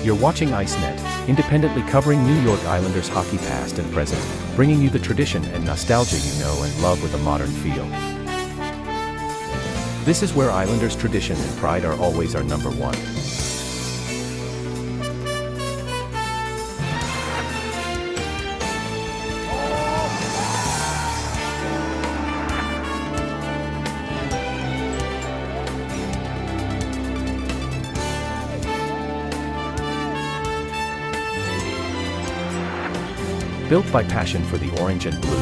You're watching ICENET, independently covering New York Islanders hockey past and present, bringing you the tradition and nostalgia you know and love with a modern feel. This is where Islanders tradition and pride are always our number one. Built by passion for the orange and blue.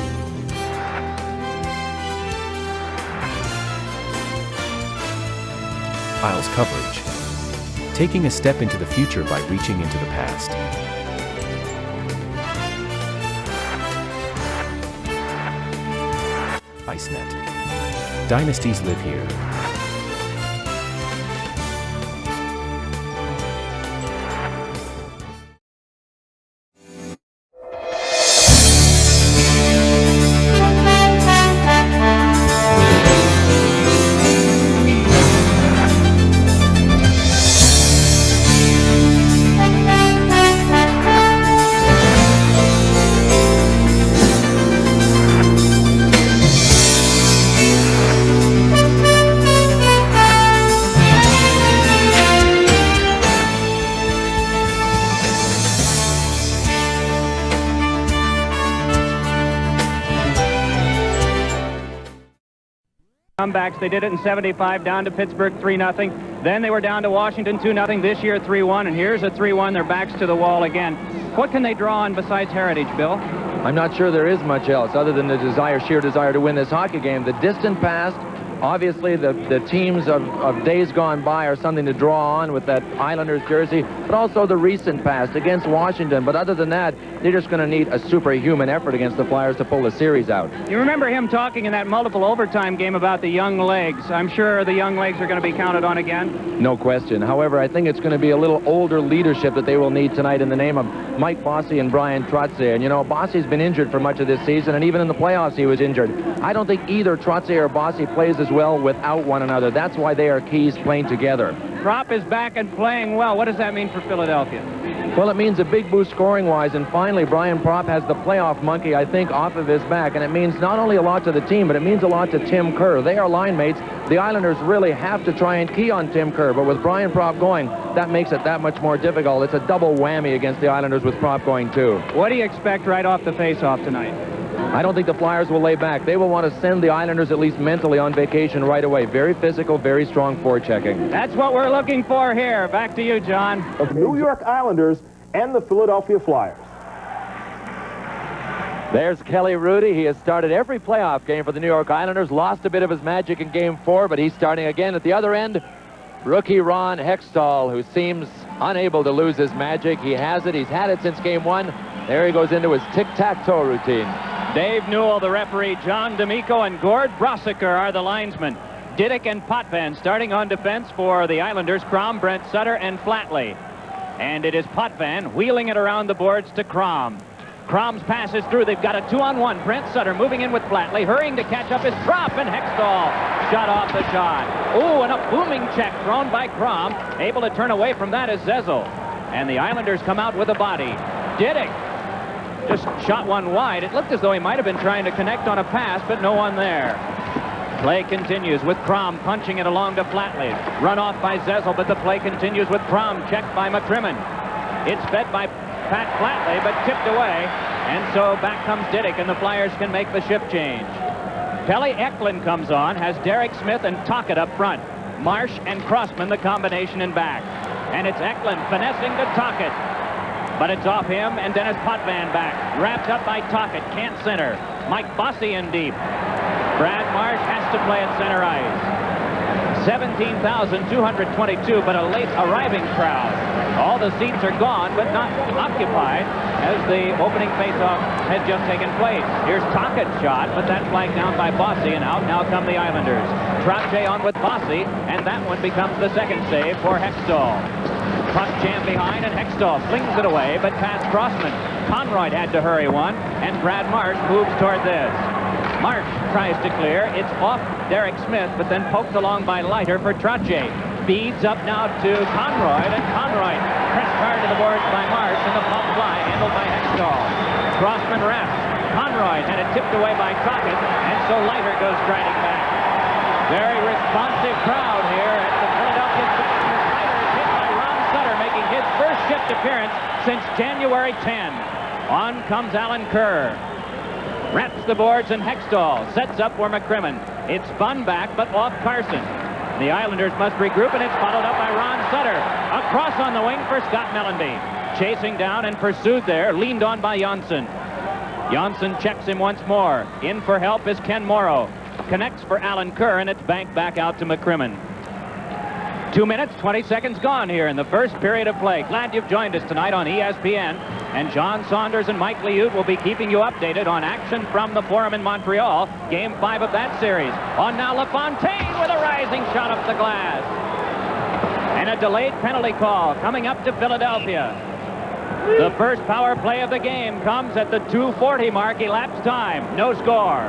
Isles coverage. Taking a step into the future by reaching into the past. ICENET. Dynasties live here. Comebacks. They did it in 75, down to Pittsburgh 3-0. Then they were down to Washington 2-0. This year 3-1, and here's a 3-1. Their backs to the wall again. What can they draw on besides heritage, Bill? I'm not sure there is much else other than the sheer desire to win this hockey game. The distant past, obviously the teams of days gone by are something to draw on with that Islanders jersey, but also the recent past against Washington. But other than that, they're just going to need a superhuman effort against the Flyers to pull the series out. You remember him talking in that multiple overtime game about the young legs. I'm sure the young legs are going to be counted on again. No question. However, I think it's going to be a little older leadership that they will need tonight in the name of Mike Bossy and Brian Trottier. And you know, Bossy's been injured for much of this season, and even in the playoffs he was injured. I don't think either Trottier or Bossy plays as well without one another. That's why they are keys playing together. Prop is back and playing well. What does that mean for Philadelphia? Well, it means a big boost scoring-wise, and finally Brian Propp has the playoff monkey, I think, off of his back, and it means not only a lot to the team, but it means a lot to Tim Kerr. They are line mates. The Islanders really have to try and key on Tim Kerr, but with Brian Propp going, that makes it that much more difficult. It's a double whammy against the Islanders with Propp going, too. What do you expect right off the face-off tonight? I don't think the Flyers will lay back. They will want to send the Islanders at least mentally on vacation right away. Very physical, very strong forechecking. That's what we're looking for here. Back to you, John. Of the New York Islanders and the Philadelphia Flyers. There's Kelly Rudy. He has started every playoff game for the New York Islanders. Lost a bit of his magic in Game 4, but he's starting again. At the other end, rookie Ron Hextall, who seems unable to lose his magic. He has it. He's had it since Game 1. There he goes into his tic-tac-toe routine. Dave Newell, the referee. John D'Amico and Gord Brosiker are the linesmen. Didick and Potvin starting on defense for the Islanders. Crom, Brent Sutter, and Flatley. And it is Potvin wheeling it around the boards to Crom. Crom's pass is through. They've got a 2-on-1. Brent Sutter moving in with Flatley, hurrying to catch up his drop, and Hextall shut off the shot. Oh, and a booming check thrown by Crom. Able to turn away from that is Zezel. And the Islanders come out with a body. Didick just shot one wide. It looked as though he might have been trying to connect on a pass, but no one there. Play continues with Crom punching it along to Flatley. Run off by Zezel, but the play continues with Crom checked by McCrimmon. It's fed by Pat Flatley, but tipped away. And so back comes Didick, and the Flyers can make the shift change. Pelly Eklund comes on, has Derek Smith and Tocchet up front. Marsh and Crossman, the combination in back. And it's Eklund finessing to Tocchet. But it's off him, and Dennis Potvin back. Wrapped up by Tocchet, can't center. Mike Bossy in deep. Brad Marsh has to play at center ice. 17,222, but a late arriving crowd. All the seats are gone, but not occupied, as the opening faceoff has just taken place. Here's Tocchet's shot, but that's flagged down by Bossy, and out now come the Islanders. Trottier on with Bossy, and that one becomes the second save for Hextall. Puck jammed behind, and Hextall flings it away, but past Crossman. Conroy had to hurry one, and Brad Marsh moves toward this. Marsh tries to clear. It's off Derek Smith, but then poked along by Leiter for Trottier. Feeds up now to Conroy, and Conroy pressed hard to the boards by Marsh, and the pop fly handled by Hextall. Crossman wraps. Conroy had it tipped away by Crockett, and so Leiter goes striding back. Very responsive crowd here at the Philadelphia Stadium. Leiter is hit by Ron Sutter, making his first shift appearance since January 10. On comes Alan Kerr. Wraps the boards, and Hextall sets up for McCrimmon. It's spun back, but off Carson. The Islanders must regroup, and it's followed up by Ron Sutter. Across on the wing for Scott Mellanby. Chasing down and pursued there, leaned on by Janssen. Janssen checks him once more. In for help is Ken Morrow. Connects for Alan Kerr, and it's banked back out to McCrimmon. 2 minutes, 20 seconds gone here in the first period of play. Glad you've joined us tonight on ESPN. And John Saunders and Mike Liute will be keeping you updated on action from the Forum in Montreal. Game 5 of that series. On now LaFontaine with a rising shot up the glass. And a delayed penalty call coming up to Philadelphia. The first power play of the game comes at the 2:40 mark, elapsed time. No score.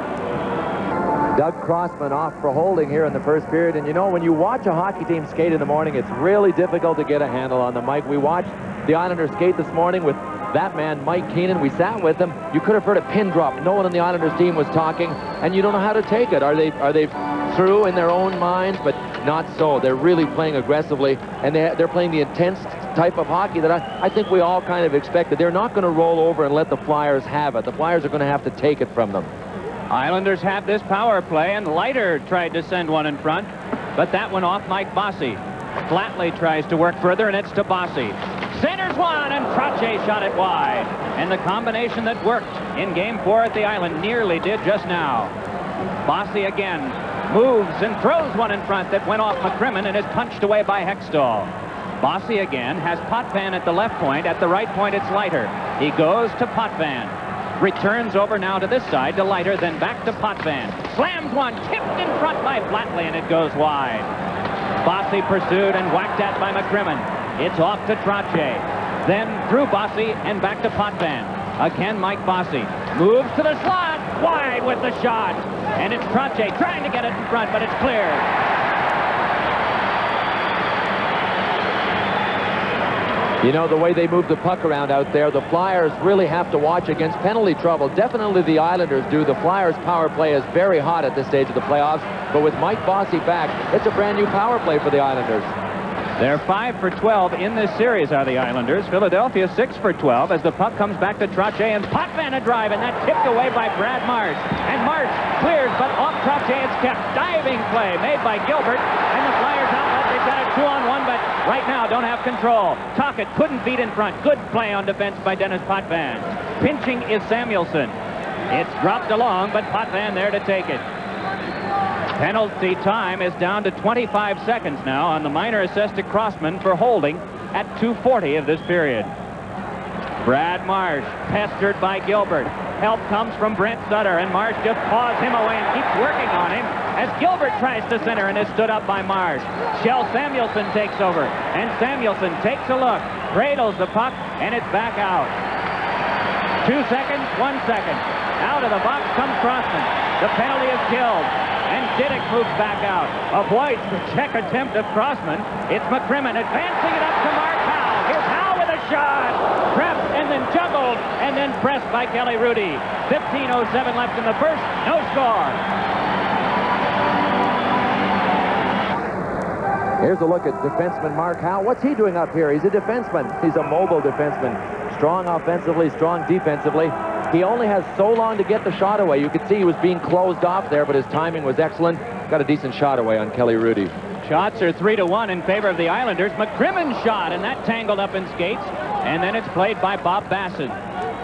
Doug Crossman off for holding here in the first period. And you know, when you watch a hockey team skate in the morning, it's really difficult to get a handle on them, Mike. We watched the Islanders skate this morning with that man, Mike Keenan. We sat with them. You could have heard a pin drop. No one on the Islanders team was talking, and you don't know how to take it. Are they through in their own minds? But not so. They're really playing aggressively, and they're playing the intense type of hockey that I think we all kind of expected. They're not going to roll over and let the Flyers have it. The Flyers are going to have to take it from them. Islanders have this power play, and Leiter tried to send one in front, but that one off Mike Bossy. Flatley tries to work further, and it's to Bossy. Centers one, and Trottier shot it wide. And the combination that worked in Game 4 at the Island nearly did just now. Bossy again moves and throws one in front that went off McCrimmon and is punched away by Hextall. Bossy again has Potvin at the left point. At the right point, it's Leiter. He goes to Potvin. Returns over now to this side to Leiter, then back to Potvin. Slams one, tipped in front by Flatley, and it goes wide. Bossy pursued and whacked at by McCrimmon. It's off to Trottier. Then through Bossy and back to Potvin. Again, Mike Bossy moves to the slot, wide with the shot. And it's Trottier trying to get it in front, but it's cleared. You know, the way they move the puck around out there, the Flyers really have to watch against penalty trouble. Definitely the Islanders do. The Flyers' power play is very hot at this stage of the playoffs. But with Mike Bossy back, it's a brand new power play for the Islanders. They're 5 for 12 in this series are the Islanders. Philadelphia 6 for 12 as the puck comes back to Trottier, and Potvin a drive, and that tipped away by Brad Marsh. And Marsh clears, but off Trottier it's kept. Diving play made by Gilbert, and the Flyers outlet. They've got a 2-on-1, but right now don't have control. Tocchet couldn't beat in front. Good play on defense by Dennis Potvin. Pinching is Samuelsson. It's dropped along, but Potvin there to take it. Penalty time is down to 25 seconds now on the minor assessed to Crossman for holding at 2:40 of this period. Brad Marsh pestered by Gilbert. Help comes from Brent Sutter, and Marsh just paws him away and keeps working on him as Gilbert tries to center and is stood up by Marsh. Kjell Samuelsson takes over, and Samuelsson takes a look, cradles the puck, and it's back out. 2 seconds, 1 second. Out of the box comes Crossman. The penalty is killed. And Didick moves back out. Avoids the check attempt of Crossman. It's McCrimmon advancing it up to Mark Howe. Here's Howe with a shot. Trapped and then juggled and then pressed by Kelly Rudy. 15:07 left in the first. No score. Here's a look at defenseman Mark Howe. What's he doing up here? He's a defenseman. He's a mobile defenseman. Strong offensively, strong defensively. He only has so long to get the shot away. You could see he was being closed off there, but his timing was excellent. Got a decent shot away on Kelly Rudy. Shots are 3-1 in favor of the Islanders. McCrimmon's shot, and that tangled up in skates. And then it's played by Bob Basson.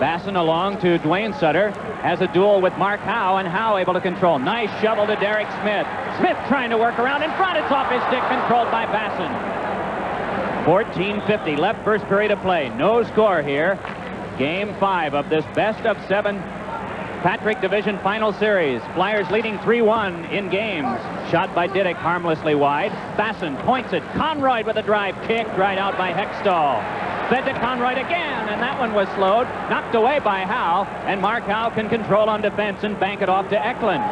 Basson along to Dwayne Sutter. Has a duel with Mark Howe, and Howe able to control. Nice shovel to Derek Smith. Smith trying to work around in front. It's off his stick, controlled by Basson. 14:50 left, first period of play. No score here. Game 5 of this best-of-7 Patrick Division Final Series. Flyers leading 3-1 in games. Shot by Didick harmlessly wide. Basson points it. Conroy with a drive kick right out by Hextall. Fed to Conroy again, and that one was slowed. Knocked away by Howe, and Mark Howe can control on defense and bank it off to Eklund.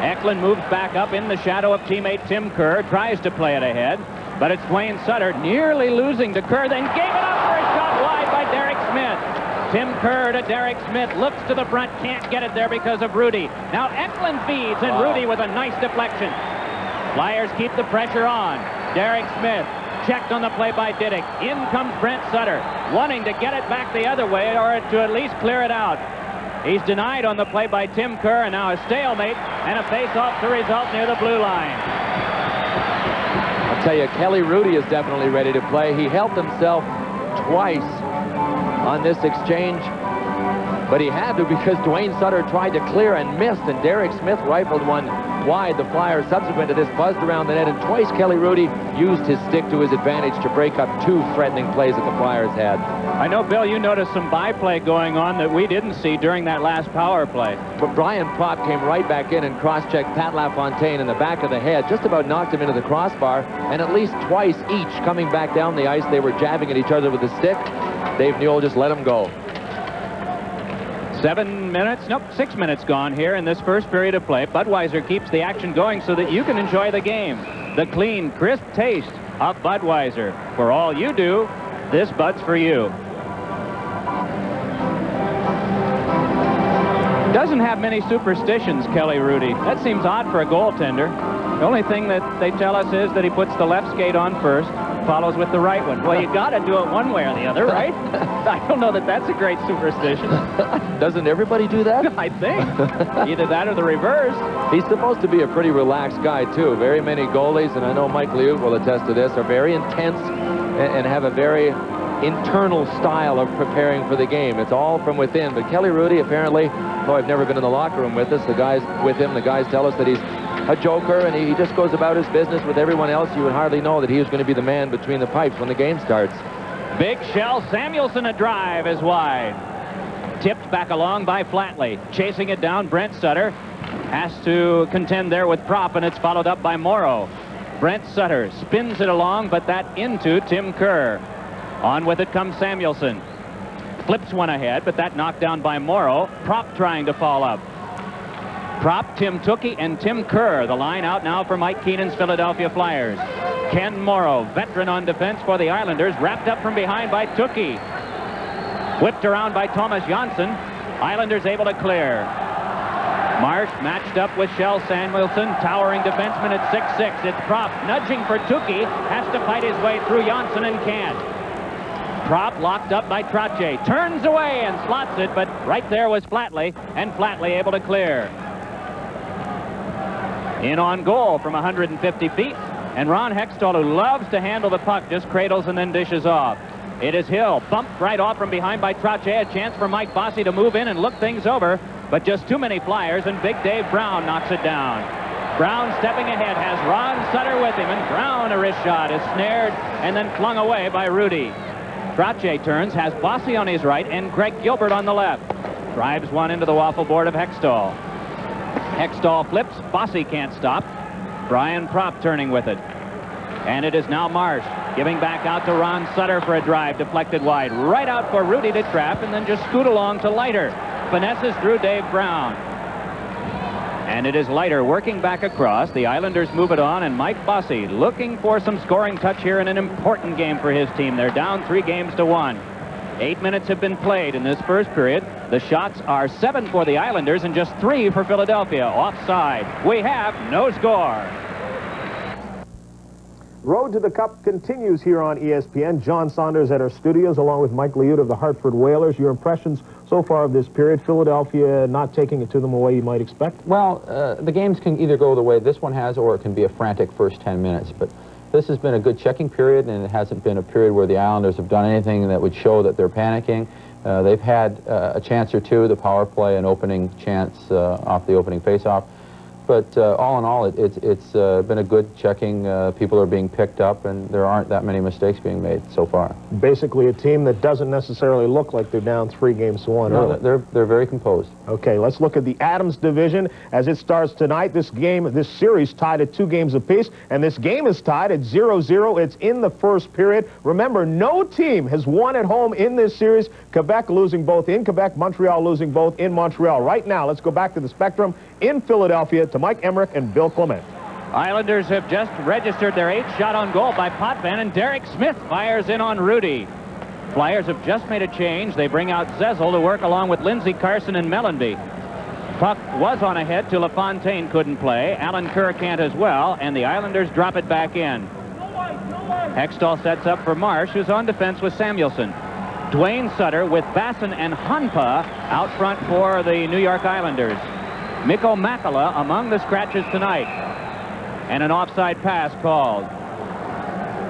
Eklund moves back up in the shadow of teammate Tim Kerr. Tries to play it ahead, but it's Dwayne Sutter nearly losing to Kerr, then gave it up for a by Derek Smith. Tim Kerr to Derek Smith, looks to the front, can't get it there because of Rudy. Now Eklund feeds, and Rudy with a nice deflection. Flyers keep the pressure on. Derek Smith checked on the play by Didick. In comes Brent Sutter, wanting to get it back the other way or to at least clear it out. He's denied on the play by Tim Kerr, and now a stalemate and a face-off to result near the blue line. I'll tell you, Kelly Rudy is definitely ready to play. He helped himself twice on this exchange, but he had to because Dwayne Sutter tried to clear and missed, and Derek Smith rifled one wide. The Flyers, subsequent to this, buzzed around the net, and twice Kelly Rudy used his stick to his advantage to break up two threatening plays that the Flyers had. I know, Bill, you noticed some byplay going on that we didn't see during that last power play. But Brian Propp came right back in and cross-checked Pat LaFontaine in the back of the head, just about knocked him into the crossbar, and at least twice each coming back down the ice, they were jabbing at each other with a stick. Dave Newell just let him go. 6 minutes gone here in this first period of play. Budweiser keeps the action going so that you can enjoy the game. The clean, crisp taste of Budweiser. For all you do, this Bud's for you. Doesn't have many superstitions, Kelly Rudy. That seems odd for a goaltender. The only thing that they tell us is that he puts the left skate on first, follows with the right one. Well, you got to do it one way or the other, right? I don't know that that's a great superstition. Doesn't everybody do that? I think. Either that or the reverse. He's supposed to be a pretty relaxed guy, too. Very many goalies, and I know Mike Liut will attest to this, are very intense and have a very internal style of preparing for the game. It's all from within. But Kelly Rudy, apparently, though I've never been in the locker room with us, the guys tell us that he's a joker, and he just goes about his business with everyone else. You would hardly know that he was going to be the man between the pipes when the game starts. Big shell. Samuelson, a drive is wide. Tipped back along by Flatley. Chasing it down, Brent Sutter has to contend there with Propp, and it's followed up by Morrow. Brent Sutter spins it along, but that into Tim Kerr. On with it comes Samuelson. Flips one ahead, but that knocked down by Morrow. Propp trying to fall up. Propp, Tim Tookie, and Tim Kerr. The line out now for Mike Keenan's Philadelphia Flyers. Ken Morrow, veteran on defense for the Islanders, wrapped up from behind by Tookie. Whipped around by Thomas Janssen. Islanders able to clear. Marsh matched up with Shell Samuelson, towering defenseman at 6'6". It's Propp nudging for Tookie, has to fight his way through Janssen and can't. Propp locked up by Trottier, turns away and slots it, but right there was Flatley, and Flatley able to clear. In on goal from 150 feet, and Ron Hextall, who loves to handle the puck, just cradles and then dishes off. It is Hill, bumped right off from behind by Trottier. A chance for Mike Bossy to move in and look things over, but just too many Flyers, and Big Dave Brown knocks it down. Brown stepping ahead, has Ron Sutter with him, and Brown, a wrist shot, is snared and then flung away by Rudy. Trottier turns, has Bossy on his right and Greg Gilbert on the left. Drives one into the waffle board of Hextall. Hextall flips, Bossy can't stop. Brian Propp turning with it. And it is now Marsh giving back out to Ron Sutter for a drive, deflected wide. Right out for Rudy to trap and then just scoot along to Leiter. Finesses through Dave Brown. And it is Leiter working back across. The Islanders move it on, and Mike Bossy looking for some scoring touch here in an important game for his team. They're down 3-1. 8 minutes have been played in this first period. The shots are 7 for the Islanders and just 3 for Philadelphia. Offside. We have no score. Road to the Cup continues here on ESPN. John Saunders at our studios, along with Mike Liut of the Hartford Whalers. Your impressions so far of this period? Philadelphia not taking it to them the way you might expect? Well, the games can either go the way this one has, or it can be a frantic first 10 minutes. But this has been a good checking period, and it hasn't been a period where the Islanders have done anything that would show that they're panicking. They've had a chance or two, the power play, an opening chance off the opening faceoff. But all in all, it's been a good checking. People are being picked up, and there aren't that many mistakes being made so far. Basically a team that doesn't necessarily look like they're down 3-1. No, they're very composed. Okay, let's look at the Adams division as it starts tonight. This series tied at 2 games apiece, and this game is tied at 0-0. It's in the first period. Remember, no team has won at home in this series. Quebec losing both in Quebec, Montreal losing both in Montreal. Right now, let's go back to the Spectrum in Philadelphia to Mike Emmerich and Bill Clement. Islanders have just registered their 8th shot on goal by Potvin, and Derek Smith fires in on Rudy. Flyers have just made a change. They bring out Zezel to work along with Lindsey Carson and Mellanby. Puck was on ahead to LaFontaine, couldn't play. Alan Kerr can't as well, and the Islanders drop it back in. Hextall sets up for Marsh, who's on defense with Samuelson. Dwayne Sutter with Basson and Hunpa out front for the New York Islanders. Mikko Makala among the scratches tonight. And an offside pass called.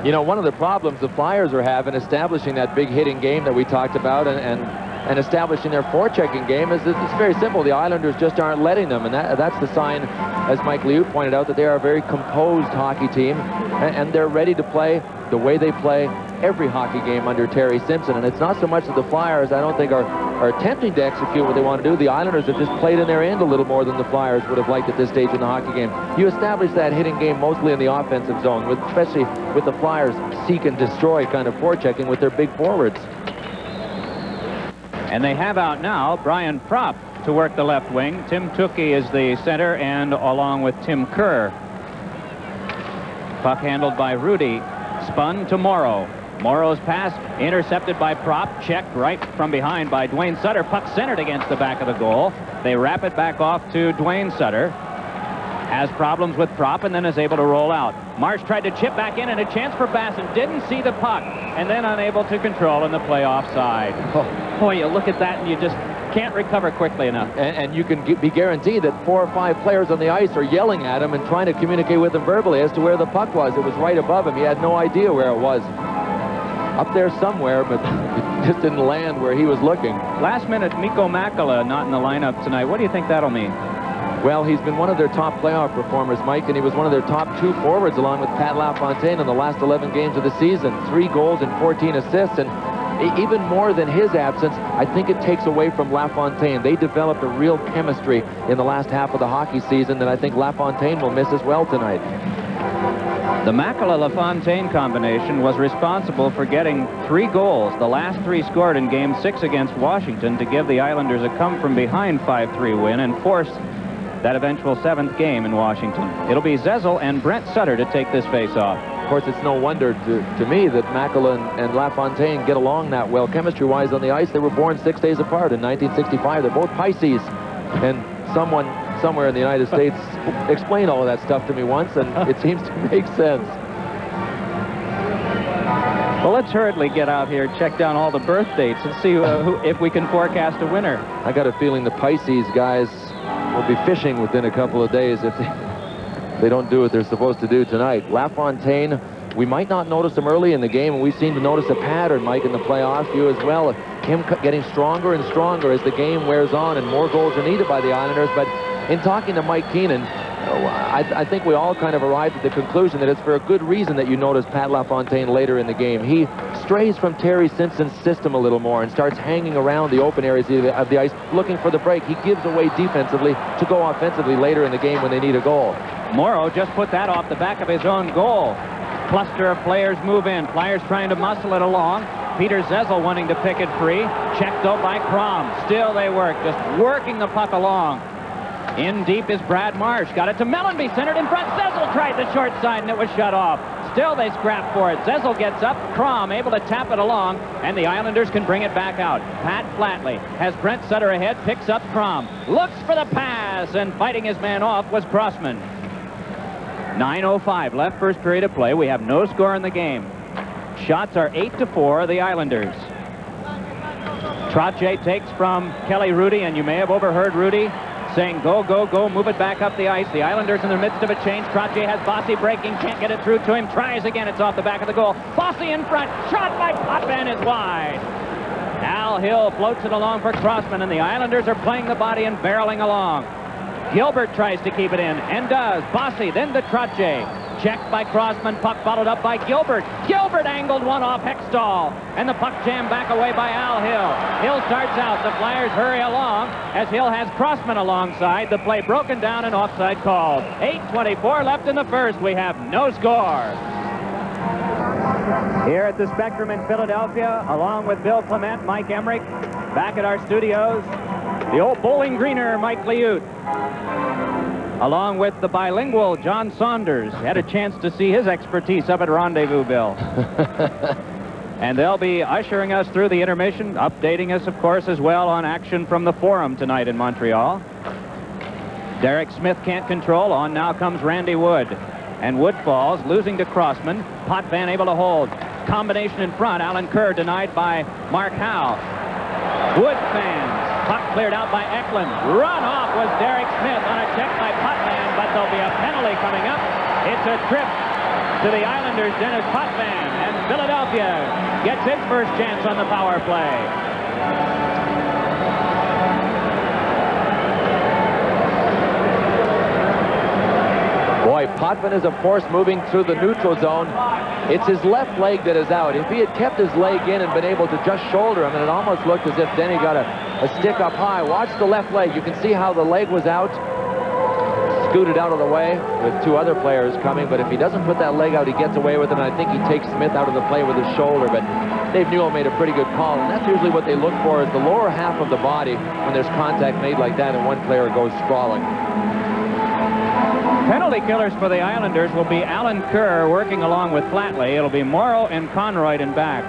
You know, one of the problems the Flyers are having establishing that big hitting game that we talked about and establishing their forechecking game is that it's very simple. The Islanders just aren't letting them, and that's the sign, as Mike Liut pointed out, that they are a very composed hockey team, and they're ready to play the way they play every hockey game under Terry Simpson. And it's not so much that the Flyers, I don't think, are attempting to execute what they want to do. The Islanders have just played in their end a little more than the Flyers would have liked at this stage in the hockey game. You establish that hitting game mostly in the offensive zone, especially with the Flyers seek and destroy kind of forechecking with their big forwards. And they have out now Brian Propp to work the left wing. Tim Tukey is the center, and along with Tim Kerr. Puck handled by Rudy. Spun to Morrow. Morrow's pass intercepted by Propp. Checked right from behind by Dwayne Sutter. Puck centered against the back of the goal. They wrap it back off to Dwayne Sutter. Has problems with Propp and then is able to roll out. Marsh tried to chip back in, and a chance for Basson. Didn't see the puck and then unable to control in the play offside. Oh, boy, you look at that and you just can't recover quickly enough. And you can be guaranteed that 4 or 5 players on the ice are yelling at him and trying to communicate with him verbally as to where the puck was. It was right above him. He had no idea where it was. Up there somewhere, but it just didn't land where he was looking. Last minute, Mikko Makala not in the lineup tonight. What do you think that'll mean? Well, he's been one of their top playoff performers, Mike, and he was one of their top 2 forwards along with Pat LaFontaine in the last 11 games of the season. 3 goals and 14 assists, and even more than his absence, I think it takes away from LaFontaine. They developed a real chemistry in the last half of the hockey season that I think LaFontaine will miss as well tonight. The Makala-LaFontaine combination was responsible for getting 3 goals, the last 3 scored in Game 6 against Washington, to give the Islanders a come-from-behind 5-3 win and force that eventual 7th game in Washington. It'll be Zezel and Brent Sutter to take this face-off. Of course, it's no wonder to me that Makala and LaFontaine get along that well chemistry-wise on the ice. They were born 6 days apart in 1965. They're both Pisces, and someone somewhere in the United States explained all of that stuff to me once, and it seems to make sense. Well, let's hurriedly get out here, check down all the birth dates, and see if we can forecast a winner. I got a feeling the Pisces guys will be fishing within a couple of days if they don't do what they're supposed to do tonight. LaFontaine, we might not notice him early in the game, and we seem to notice a pattern, Mike, in the playoffs. You as well. Him getting stronger and stronger as the game wears on, and more goals are needed by the Islanders. But in talking to Mike Keenan, I think we all kind of arrived at the conclusion that it's for a good reason that you notice Pat LaFontaine later in the game. He strays from Terry Simpson's system a little more and starts hanging around the open areas of the ice, looking for the break. He gives away defensively to go offensively later in the game when they need a goal. Morrow just put that off the back of his own goal. Cluster of players move in. Flyers trying to muscle it along. Peter Zezel wanting to pick it free. Checked though by Crom. Still they work, just working the puck along. In deep is Brad Marsh. Got it to Mellanby, centered in front. Zezel tried the short side, and it was shut off. Still they scrap for it. Zezel gets up. Crom able to tap it along, and the Islanders can bring it back out. Pat Flatley has Brent Sutter ahead, picks up Crom. Looks for the pass, and fighting his man off was Crossman. 9:05 left, first period of play. We have no score in the game. Shots are 8-4, the Islanders. Trottier takes from Kelly Rudy, and you may have overheard Rudy saying, go, go, go, move it back up the ice. The Islanders in the midst of a change. Trottier has Bossy breaking, can't get it through to him. Tries again, it's off the back of the goal. Bossy in front, shot by Potvin is wide. Al Hill floats it along for Crossman, and the Islanders are playing the body and barreling along. Gilbert tries to keep it in, and does. Bossy, then to Trottier. Checked by Crossman, puck followed up by Gilbert. Gilbert angled one off Hextall, and the puck jammed back away by Al Hill. Hill starts out, the Flyers hurry along as Hill has Crossman alongside. The play broken down and offside called. 8:24 left in the first. We have no score. Here at the Spectrum in Philadelphia, along with Bill Clement, Mike Emmerich, back at our studios, the old Bowling Greener, Mike Liut, along with the bilingual John Saunders. Had a chance to see his expertise up at Rendezvous, Bill. And they'll be ushering us through the intermission, updating us, of course, as well on action from the Forum tonight in Montreal. Derek Smith can't control. On now comes Randy Wood. And Wood falls, losing to Crossman. Potvin able to hold. Combination in front. Alan Kerr denied by Mark Howe. Wood fans. Puck cleared out by Eklund. Run off was Derek Smith on a check by Potvin, but there'll be a penalty coming up. It's a trip to the Islanders' Dennis Potvin, and Philadelphia gets its first chance on the power play. Boy, Potvin is a force moving through the neutral zone. It's his left leg that is out. If he had kept his leg in and been able to just shoulder him, and it almost looked as if Denny got a stick up high. Watch the left leg. You can see how the leg was out. Scooted out of the way with two other players coming, but if he doesn't put that leg out, he gets away with it, and I think he takes Smith out of the play with his shoulder. But Dave Newell made a pretty good call, and that's usually what they look for, is the lower half of the body when there's contact made like that and one player goes sprawling. Penalty killers for the Islanders will be Alan Kerr working along with Flatley. It'll be Morrow and Conroyd in back.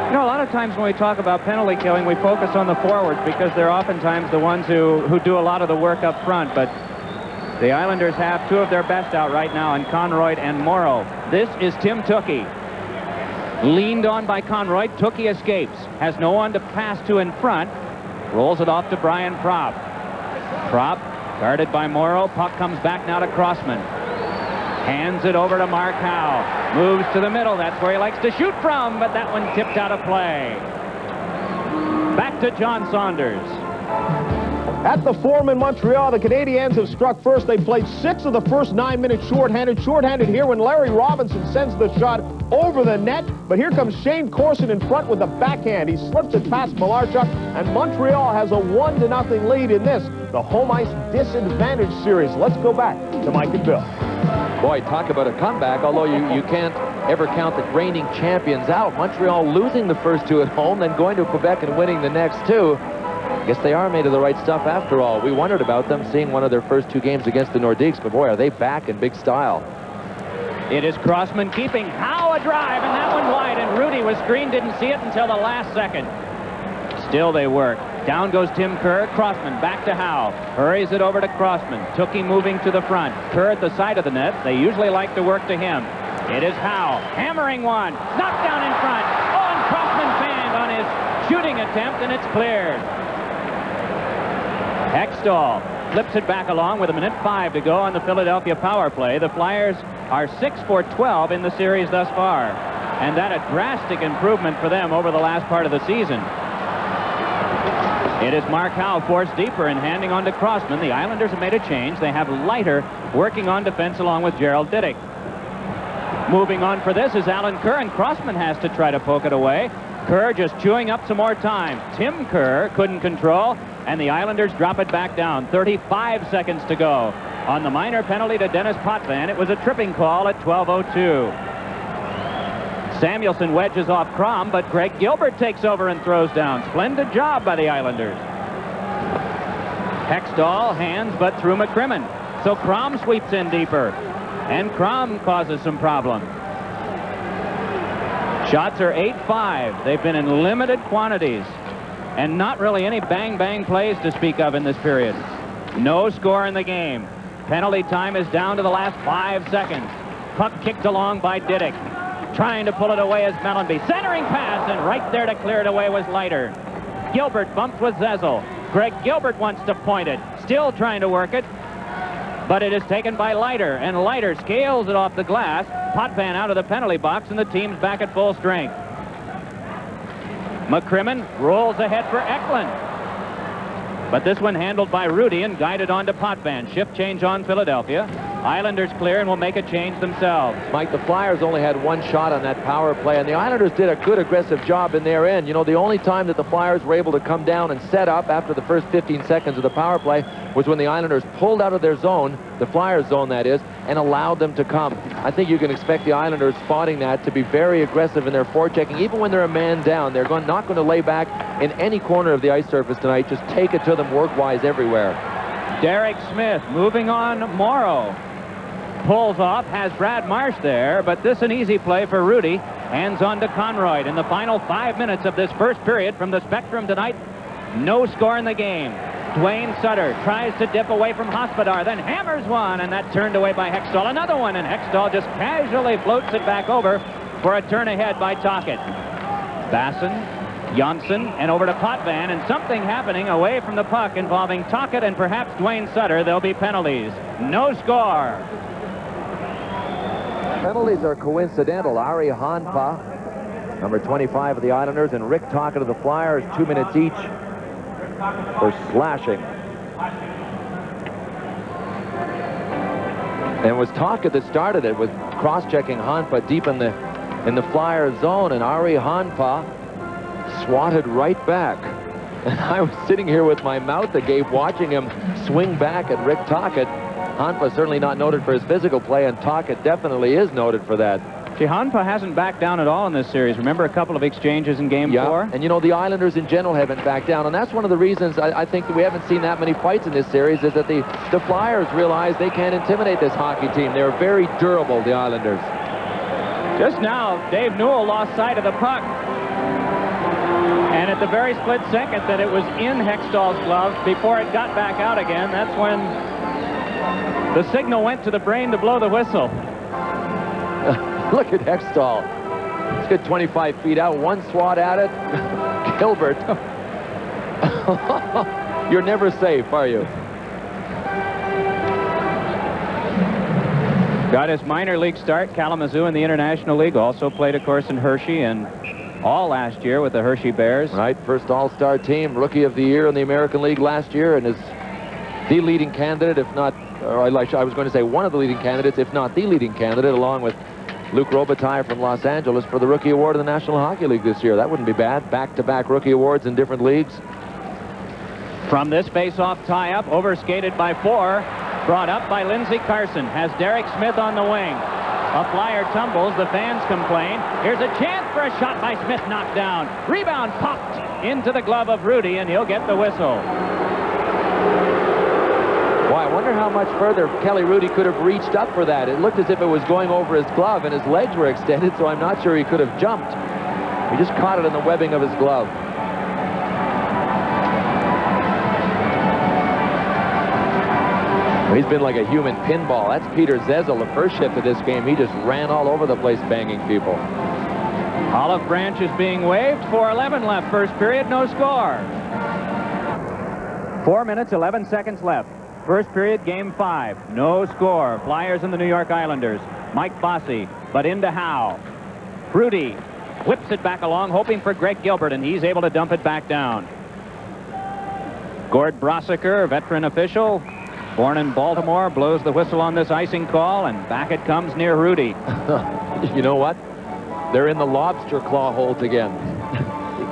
You know, a lot of times when we talk about penalty killing, we focus on the forwards because they're oftentimes the ones who do a lot of the work up front. But the Islanders have two of their best out right now in Conroyd and Morrow. This is Tim Tookie. Leaned on by Conroyd. Tookie escapes. Has no one to pass to in front. Rolls it off to Brian Propp. Propp guarded by Morrow. Puck comes back now to Crossman. Hands it over to Mark Howe. Moves to the middle. That's where he likes to shoot from, but that one tipped out of play. Back to John Saunders. At the Forum in Montreal, the Canadiens have struck first. They played 6 of the first 9 minutes shorthanded. Shorthanded here when Larry Robinson sends the shot over the net. But here comes Shane Corson in front with the backhand. He slips it past Malarchuk, and Montreal has a 1-0 lead in this, the home ice disadvantage series. Let's go back to Mike and Bill. Boy, talk about a comeback, although you can't ever count the reigning champions out. Montreal losing the first 2 at home, then going to Quebec and winning the next 2. I guess they are made of the right stuff after all. We wondered about them seeing one of their first 2 games against the Nordiques, but boy, are they back in big style. It is Crossman keeping Howe a drive, and that one wide, and Rudy was screened, didn't see it until the last second. Still they work. Down goes Tim Kerr. Crossman back to Howe. Hurries it over to Crossman. Tookie moving to the front. Kerr at the side of the net. They usually like to work to him. It is Howe. Hammering one. Knocked down in front. Oh, and Crossman fanned on his shooting attempt, and it's cleared. Hextall flips it back along with 1:05 to go on the Philadelphia power play. The Flyers are 6 for 12 in the series thus far, and that a drastic improvement for them over the last part of the season. It is Mark Howe forced deeper and handing on to Crossman. The Islanders have made a change. They have Leiter working on defense along with Gerald Diddick. Moving on for this is Alan Kerr, and Crossman has to try to poke it away. Kerr just chewing up some more time. Tim Kerr couldn't control, and the Islanders drop it back down. 35 seconds to go. On the minor penalty to Dennis Potvin, it was a tripping call at 12:02. Samuelson wedges off Crom, but Greg Gilbert takes over and throws down. Splendid job by the Islanders. Hextall hands, but through McCrimmon. So Crom sweeps in deeper, and Crom causes some problem. Shots are 8-5. They've been in limited quantities, and not really any bang-bang plays to speak of in this period. No score in the game. Penalty time is down to the last 5 seconds. Puck kicked along by Diddick. Trying to pull it away is Mellenby. Centering pass, and right there to clear it away was Leiter. Gilbert bumps with Zezel. Greg Gilbert wants to point it. Still trying to work it, but it is taken by Leiter, and Leiter scales it off the glass. Potvin out of the penalty box, and the team's back at full strength. McCrimmon rolls ahead for Eklund, but this one handled by Rudy and guided on to Potvin. Shift change on Philadelphia. Islanders clear and will make a change themselves. Mike, the Flyers only had 1 shot on that power play, and the Islanders did a good aggressive job in their end. You know, the only time that the Flyers were able to come down and set up after the first 15 seconds of the power play was when the Islanders pulled out of their zone, the Flyers zone that is, and allowed them to come. I think you can expect the Islanders, spotting that, to be very aggressive in their forechecking. Even when they're a man down, they're not going to lay back in any corner of the ice surface tonight. Just take it to them work-wise everywhere. Derek Smith moving on Morrow. pulls off, has Brad Marsh there, but this an easy play for Rudy. Hands on to Conroy in the final 5 minutes of this first period from the Spectrum tonight. No score in the game. Dwayne Sutter tries to dip away from Hospodar, then hammers one, and that turned away by Hextall. Another one, and Hextall just casually floats it back over for a turn ahead by Tocchet. Basson, Janssen, and over to Potvin, and something happening away from the puck involving Tocchet and perhaps Dwayne Sutter. There'll be penalties. No score. Penalties are coincidental. Ari Hanpa, number 25 of the Islanders, and Rick Tocchet of the Flyers, 2 minutes each for slashing. And it was Tocchet that started it with cross-checking Hanpa deep in the Flyers zone, and Ari Hanpa swatted right back. And I was sitting here with my mouth agape watching him swing back at Rick Tocchet. Hanpa certainly not noted for his physical play, and Tocchet definitely is noted for that. See, Hanpa hasn't backed down at all in this series. Remember a couple of exchanges in Game 4? And you know, the Islanders in general haven't backed down, and that's one of the reasons I think that we haven't seen that many fights in this series, is that the Flyers realize they can't intimidate this hockey team. They're very durable, the Islanders. Just now, Dave Newell lost sight of the puck. And at the very split second that it was in Hextall's glove, before it got back out again, that's when the signal went to the brain to blow the whistle. Look at Hextall. He's got 25 feet out, one swat at it. Gilbert. You're never safe, are you? Got his minor league start, Kalamazoo in the International League. Also played, of course, in Hershey and all last year with the Hershey Bears. Right, first All-Star team, Rookie of the Year in the American League last year, and is the leading candidate, if not, or I was going to say one of the leading candidates, if not the leading candidate, along with Luc Robitaille from Los Angeles for the Rookie Award in the National Hockey League this year. That wouldn't be bad. Back-to-back Rookie Awards in different leagues. From this face-off tie-up, overskated by 4, brought up by Lindsey Carson, has Derek Smith on the wing. A Flyer tumbles, the fans complain. Here's a chance for a shot by Smith, knocked down. Rebound popped into the glove of Rudy, and he'll get the whistle. Boy, I wonder how much further Kelly Rudy could have reached up for that. It looked as if it was going over his glove, and his legs were extended, so I'm not sure he could have jumped. He just caught it in the webbing of his glove. He's been like a human pinball. That's Peter Zezel, the first shift of this game. He just ran all over the place banging people. Olive Branch is being waved. 4:11 left. First period, no score. 4 minutes, 11 seconds left. First period, Game 5. No score. Flyers and the New York Islanders. Mike Bossy, but into Howe. Rudy whips it back along, hoping for Greg Gilbert, and he's able to dump it back down. Gord Brossiker, veteran official, born in Baltimore, blows the whistle on this icing call, and back it comes near Rudy. You know what? They're in the lobster claw hold again.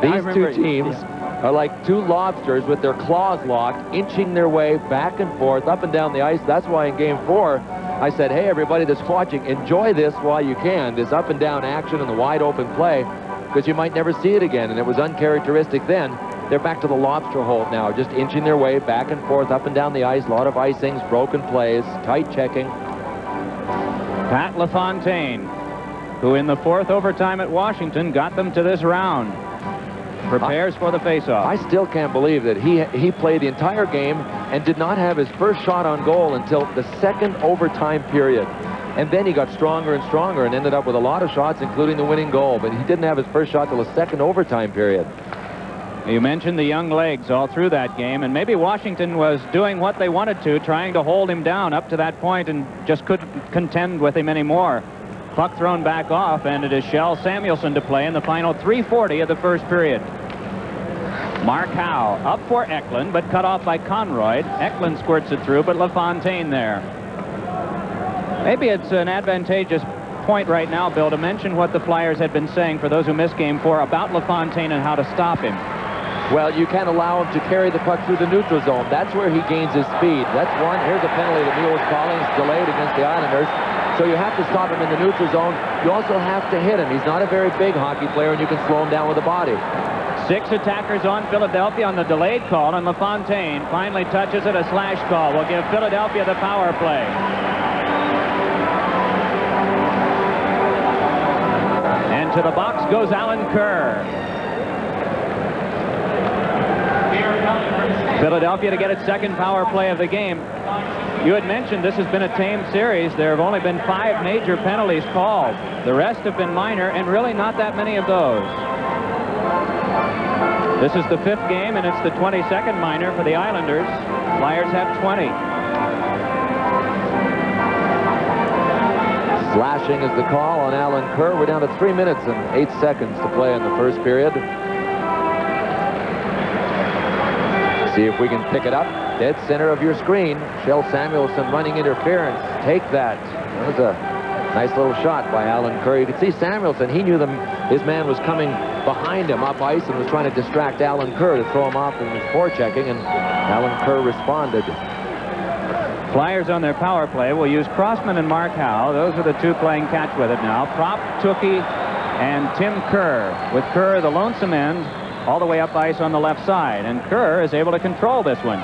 These two teams are like two lobsters with their claws locked, inching their way back and forth, up and down the ice. That's why in Game 4, I said, hey, everybody that's watching, enjoy this while you can, this up and down action and the wide open play, because you might never see it again, and it was uncharacteristic then. They're back to the lobster hold now, just inching their way back and forth, up and down the ice. A lot of icings, broken plays, tight checking. Pat LaFontaine, who in the 4th overtime at Washington got them to this round, prepares for the faceoff. I still can't believe that he played the entire game and did not have his first shot on goal until the 2nd overtime period. And then he got stronger and stronger and ended up with a lot of shots, including the winning goal. But he didn't have his first shot till the 2nd overtime period. You mentioned the young legs all through that game, and maybe Washington was doing what they wanted to, trying to hold him down up to that point and just couldn't contend with him anymore. Puck thrown back off, and it is Shell Samuelson to play in the final 3:40 of the first period. Mark Howe up for Eklund, but cut off by Conroy. Eklund squirts it through, but LaFontaine there. Maybe it's an advantageous point right now, Bill, to mention what the Flyers had been saying for those who missed Game 4 about LaFontaine and how to stop him. Well, you can't allow him to carry the puck through the neutral zone. That's where he gains his speed. That's one. Here's a penalty that Mule's calling. It's delayed against the Islanders. So you have to stop him in the neutral zone. You also have to hit him. He's not a very big hockey player, and you can slow him down with the body. 6 attackers on Philadelphia on the delayed call, and LaFontaine finally touches it. A slash call will give Philadelphia the power play. to the box goes Alan Kerr. Philadelphia to get its second power play of the game. You had mentioned this has been a tame series. There have only been 5 major penalties called. The rest have been minor, and really not that many of those. This is the 5th game, and it's the 22nd minor for the Islanders. Flyers have 20. Slashing is the call on Alan Kerr. We're down to 3 minutes and 8 seconds to play in the first period. See if we can pick it up. Dead center of your screen. Shel Samuelson running interference. Take that. That was a nice little shot by Alan Kerr. You can see Samuelson. He knew his man was coming behind him up ice and was trying to distract Alan Kerr to throw him off in his forechecking, and Alan Kerr responded. Flyers on their power play will use Crossman and Mark Howe. Those are the 2 playing catch with it now. Prop, Tookie, and Tim Kerr. With Kerr, the lonesome end, all the way up ice on the left side. And Kerr is able to control this one.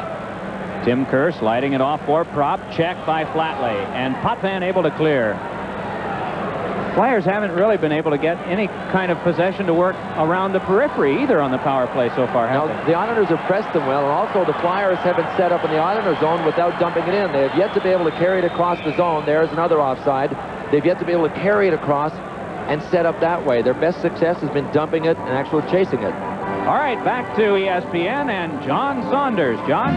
Tim Kerr sliding it off for Prop. Check by Flatley. And Potvin able to clear. Flyers haven't really been able to get any kind of possession to work around the periphery either on the power play so far, have they? The Islanders have pressed them well, and also the Flyers have been set up in the Islander zone without dumping it in. They have yet to be able to carry it across the zone. There's another offside. They've yet to be able to carry it across and set up that way. Their best success has been dumping it and actually chasing it. All right, back to ESPN and John Saunders. John?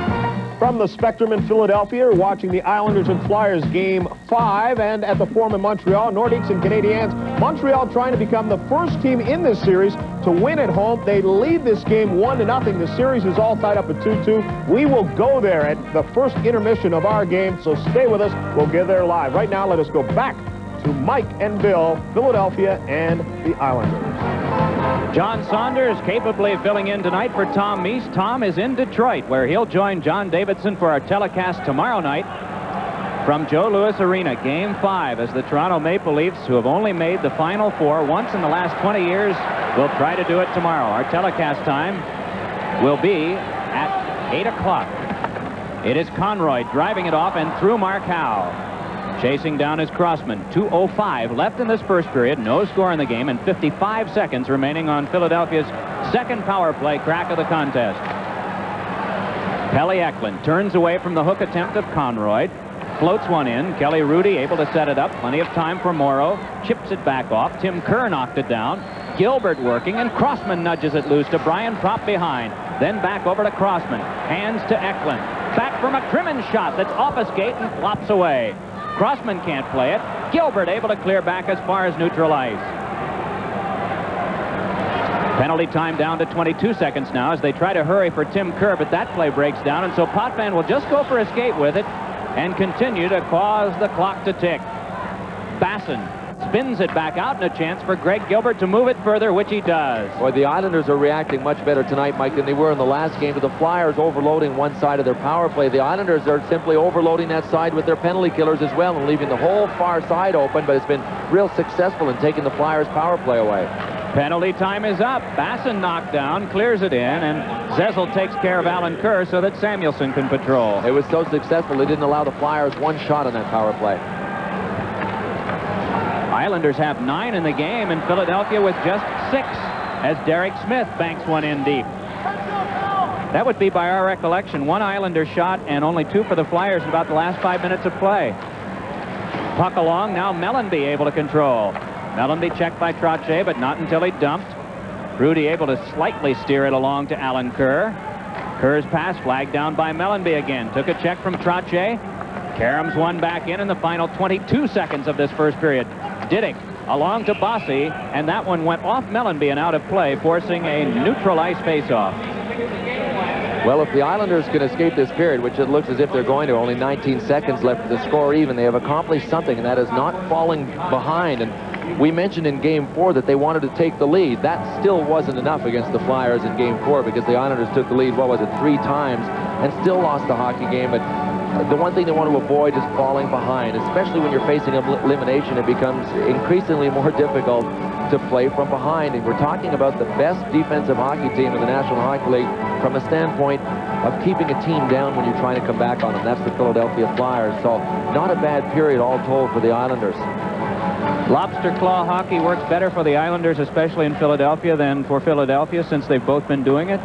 From the Spectrum in Philadelphia, watching the Islanders and Flyers game 5, and at the Forum in Montreal, Nordiques and Canadiens. Montreal trying to become the first team in this series to win at home. They lead this game 1-0. The series is all tied up at 2-2. We will go there at the first intermission of our game, so stay with us. We'll get there live. Right now, let us go back to Mike and Bill, Philadelphia and the Islanders. John Saunders capably filling in tonight for Tom Meese. Tom is in Detroit, where he'll join John Davidson for our telecast tomorrow night from Joe Louis Arena. Game 5 as the Toronto Maple Leafs, who have only made the Final Four once in the last 20 years, will try to do it tomorrow. Our telecast time will be at 8 o'clock. It is Conroy driving it off and through Mark Howe. Chasing down is Crossman. 2:05 left in this first period. No score in the game, and 55 seconds remaining on Philadelphia's second power play crack of the contest. Pelle Eklund turns away from the hook attempt of Conroy. Floats one in. Kelly Rudy able to set it up. Plenty of time for Morrow. Chips it back off. Tim Kerr knocked it down. Gilbert working, and Crossman nudges it loose to Brian Propp behind. Then back over to Crossman. Hands to Eklund. Back from a Crimmins shot that's off a skate and flops away. Crossman can't play it. Gilbert able to clear back as far as neutral ice. Penalty time down to 22 seconds now as they try to hurry for Tim Kerr, but that play breaks down, and so Potvin will just go for a skate with it and continue to cause the clock to tick. Basson spins it back out, and a chance for Greg Gilbert to move it further, which he does. Boy, the Islanders are reacting much better tonight, Mike, than they were in the last game, with the Flyers overloading one side of their power play. The Islanders are simply overloading that side with their penalty killers as well and leaving the whole far side open, but it's been real successful in taking the Flyers' power play away. Penalty time is up. Basson knocked down, clears it in, and Zezel takes care of Alan Kerr so that Samuelson can patrol. It was so successful, they didn't allow the Flyers one shot on that power play. Islanders have 9 in the game, and Philadelphia with just 6 as Derek Smith banks one in deep. That would be, by our recollection, 1 Islander shot and only 2 for the Flyers in about the last 5 minutes of play. Puck along, now Mellenby able to control. Mellenby checked by Trottier, but not until he dumped. Rudy able to slightly steer it along to Alan Kerr. Kerr's pass flagged down by Mellenby again. Took a check from Trottier. Karam's one back in the final 22 seconds of this first period. Diddick along to Bossy, and that one went off Mellenby and out of play, forcing a neutral ice faceoff. Well, if the Islanders can escape this period, which it looks as if they're going to, only 19 seconds left to score even, they have accomplished something, and that is not falling behind. And we mentioned in Game 4 that they wanted to take the lead. That still wasn't enough against the Flyers in Game 4 because the Islanders took the lead, what was it, 3 times, and still lost the hockey game. But the one thing they want to avoid is falling behind, especially when you're facing elimination. It becomes increasingly more difficult to play from behind. And we're talking about the best defensive hockey team in the National Hockey League from a standpoint of keeping a team down when you're trying to come back on them. That's the Philadelphia Flyers. So not a bad period all told for the Islanders. Lobster claw hockey works better for the Islanders, especially in Philadelphia, than for Philadelphia, since they've both been doing it.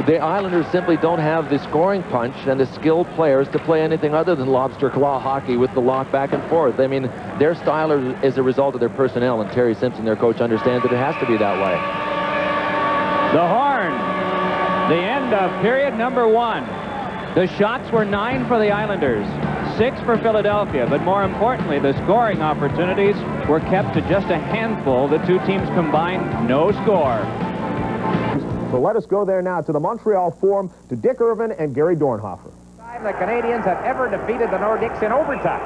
The Islanders simply don't have the scoring punch and the skilled players to play anything other than lobster claw hockey with the lock back and forth. I mean, their style is a result of their personnel, and Terry Simpson, their coach, understands that it has to be that way. The horn. The end of period number 1. The shots were 9 for the Islanders, 6 for Philadelphia, but more importantly, the scoring opportunities were kept to just a handful. The two teams combined, no score. So let us go there now to the Montreal Forum, to Dick Irvin and Gary Dornhofer. Time the Canadians have ever defeated the Nordiques in overtime.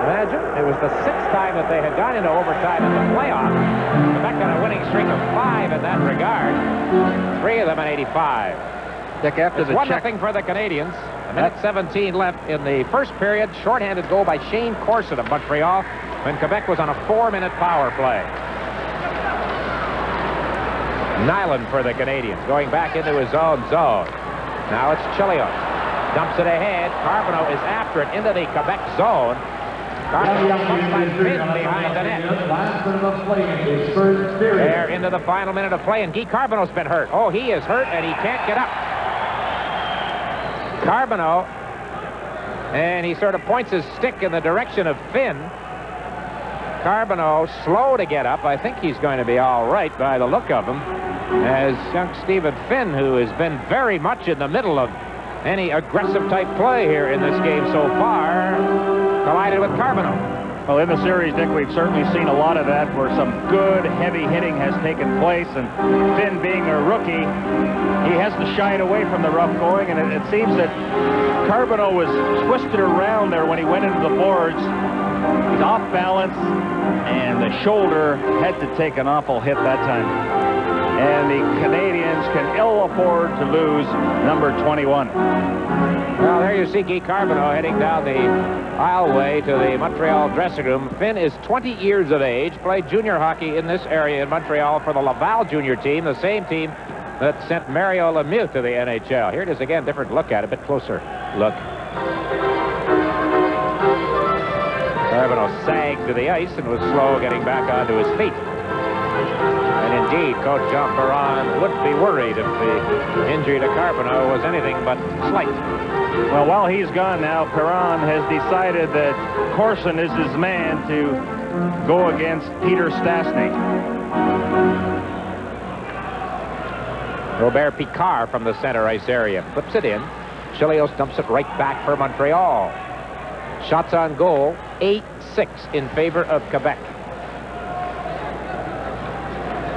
Imagine, it was the 6th time that they had gone into overtime in the playoffs. Quebec had a winning streak of 5 in that regard. 3 of them in 85. Dick, after It's 1-0 for the Canadians. A minute 17 left in the first period. Shorthanded goal by Shane Corson of Montreal when Quebec was on a 4-minute power play. Nyland for the Canadians, going back into his own zone. Now it's Chelios. Dumps it ahead. Carbonneau is after it into the Quebec zone. Carbonneau comes by Finn behind the net. There into the final minute of play, and Guy Carbonneau's been hurt. Oh, he is hurt, and he can't get up. Carbonneau, and he sort of points his stick in the direction of Finn. Carbonneau slow to get up. I think he's going to be all right by the look of him, as young Stephen Finn, who has been very much in the middle of any aggressive type play here in this game so far, collided with Carbonneau. Well, in the series, Dick, we've certainly seen a lot of that where some good, heavy hitting has taken place, and Finn, being a rookie, he has to shy away from the rough going, and it seems that Carbonneau was twisted around there when he went into the boards. He's off balance, and the shoulder had to take an awful hit that time. And the Canadians can ill afford to lose number 21. Well, there you see Guy Carbonneau heading down the aisleway to the Montreal dressing room. Finn is 20 years of age, played junior hockey in this area in Montreal for the Laval junior team, the same team that sent Mario Lemieux to the NHL. Here it is again, different look at it, a bit closer look. Carbonneau sagged to the ice and was slow getting back onto his feet. And indeed, Coach Jean Perron would be worried if the injury to Carbonneau was anything but slight. Well, while he's gone now, Perron has decided that Corson is his man to go against Peter Stastny. Robert Picard from the center ice area flips it in. Chelios dumps it right back for Montreal. Shots on goal, 8-6 in favor of Quebec.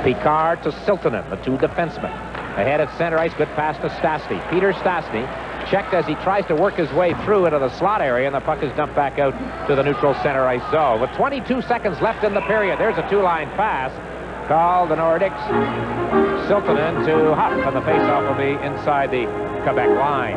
Picard to Siltanen, the two defensemen. Ahead at center ice, good pass to Stastny. Peter Stastny checked as he tries to work his way through into the slot area, and the puck is dumped back out to the neutral center ice zone. With 22 seconds left in the period, there's a two-line pass called the Nordiques. Siltanen to Huff, and the faceoff will be inside the Quebec line.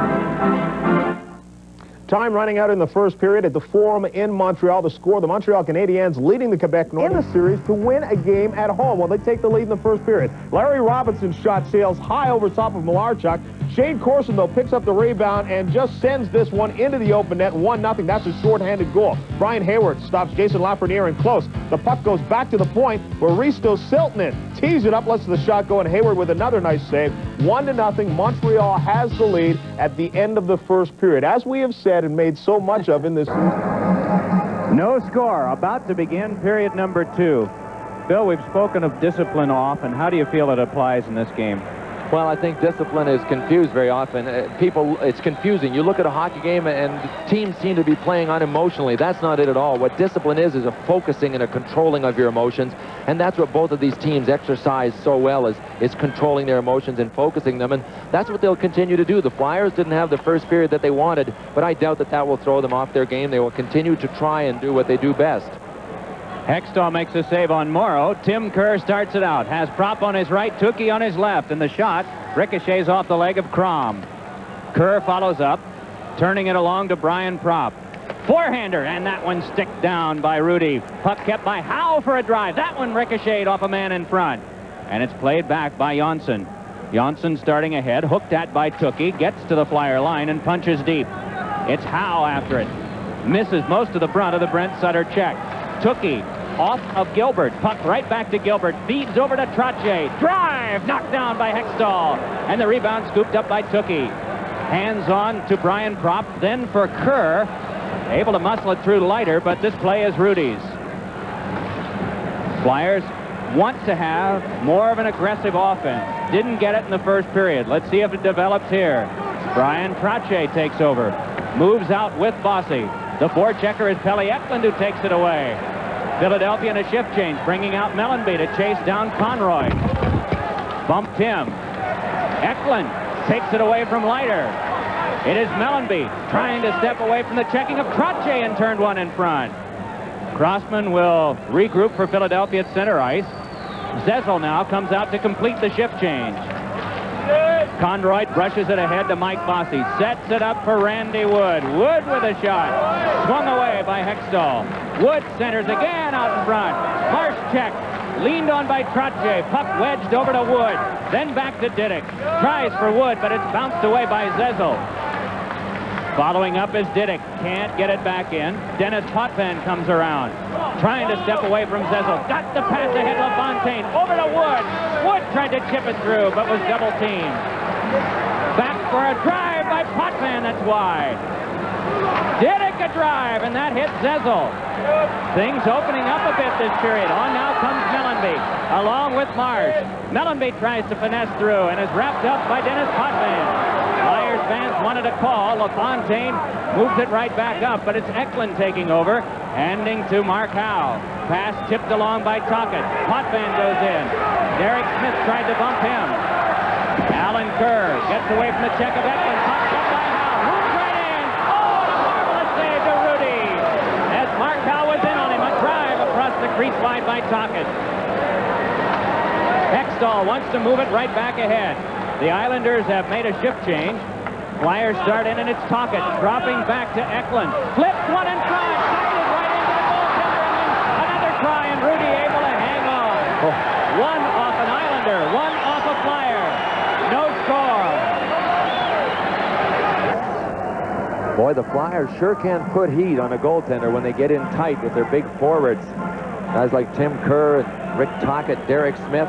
Time running out in the first period at the Forum in Montreal. The score, the Montreal Canadiens leading the Quebec Nordiques in the series to win a game at home. Well, they take the lead in the first period. Larry Robinson's shot sails high over top of Malarchuk. Shane Corson, though, picks up the rebound and just sends this one into the open net. 1-0. That's a shorthanded goal. Brian Hayward stops Jason Lafreniere in close. The puck goes back to the point where Risto Siltanen tees it up, lets the shot go, and Hayward with another nice save. 1-0. Montreal has the lead at the end of the first period. As we have said and made so much of in this. No score. About to begin period number 2. Bill, we've spoken of discipline often. How do you feel it applies in this game? Well, I think discipline is confused very often. It's confusing. You look at a hockey game and teams seem to be playing unemotionally. That's not it at all. What discipline is a focusing and a controlling of your emotions. And that's what both of these teams exercise so well, is controlling their emotions and focusing them. And that's what they'll continue to do. The Flyers didn't have the first period that they wanted, but I doubt that will throw them off their game. They will continue to try and do what they do best. Hextall makes a save on Morrow. Tim Kerr starts it out. Has Prop on his right, Tukey on his left, and the shot ricochets off the leg of Crom. Kerr follows up, turning it along to Brian Prop. Forehander, and that one sticked down by Rudy. Puck kept by Howe for a drive. That one ricocheted off a man in front. And it's played back by Jonsson. Jonsson starting ahead, hooked at by Tukey, gets to the Flyer line and punches deep. It's Howe after it. Misses most of the brunt of the Brent Sutter check. Tukey off of Gilbert. Puck right back to Gilbert. Feeds over to Trottier. Drive! Knocked down by Hextall. And the rebound scooped up by Tukey. Hands on to Brian Propp. Then for Kerr. Able to muscle it through Leiter, but this play is Rudy's. Flyers want to have more of an aggressive offense. Didn't get it in the first period. Let's see if it develops here. Brian Trottier takes over. Moves out with Bossy. The forechecker is Pelle Eklund, who takes it away. Philadelphia in a shift change, bringing out Mellanby to chase down Conroy. Bumped him. Eklund takes it away from Leiter. It is Mellanby trying to step away from the checking of Trottier and turned one in front. Crossman will regroup for Philadelphia at center ice. Zezel now comes out to complete the shift change. Conroy brushes it ahead to Mike Bossy. Sets it up for Randy Wood. Wood with a shot. Swung away by Hextall. Wood centers again out in front. Marsh check. Leaned on by Trottier. Puck wedged over to Wood. Then back to Didick. Tries for Wood, but it's bounced away by Zezel. Following up is Didick. Can't get it back in. Dennis Potvin comes around. Trying to step away from Zezel. Got the pass ahead LaFontaine. Over to Wood. Wood tried to chip it through, but was double teamed. Back for a drive by Potvin. That's wide. Didick a drive, and that hits Zezel. Things opening up a bit this period. On now comes Mellanby, along with Marsh. Mellanby tries to finesse through and is wrapped up by Dennis Potvin. Flyers fans wanted a call. LaFontaine moves it right back up, but it's Eklund taking over, handing to Mark Howe. Pass tipped along by Tocchet. Potvin goes in. Derek Smith tried to bump him. Alan Kerr gets away from the check of Eklund. Pucked up by Howe. Moves right in. Oh, marvelous save to Rudy. As Mark Howe was in on him, a drive across the crease line by Tocchet. Hextall wants to move it right back ahead. The Islanders have made a shift change. Flyers start in, and it's Tocchet dropping back to Eklund. Flips one in front. Tucked it right into the goaltender, and then another try, and Rudy able to hang on. One off an Islander, one off a Flyer. No score. Boy, the Flyers sure can put heat on a goaltender when they get in tight with their big forwards. Guys like Tim Kerr, Rick Tocchet, Derek Smith.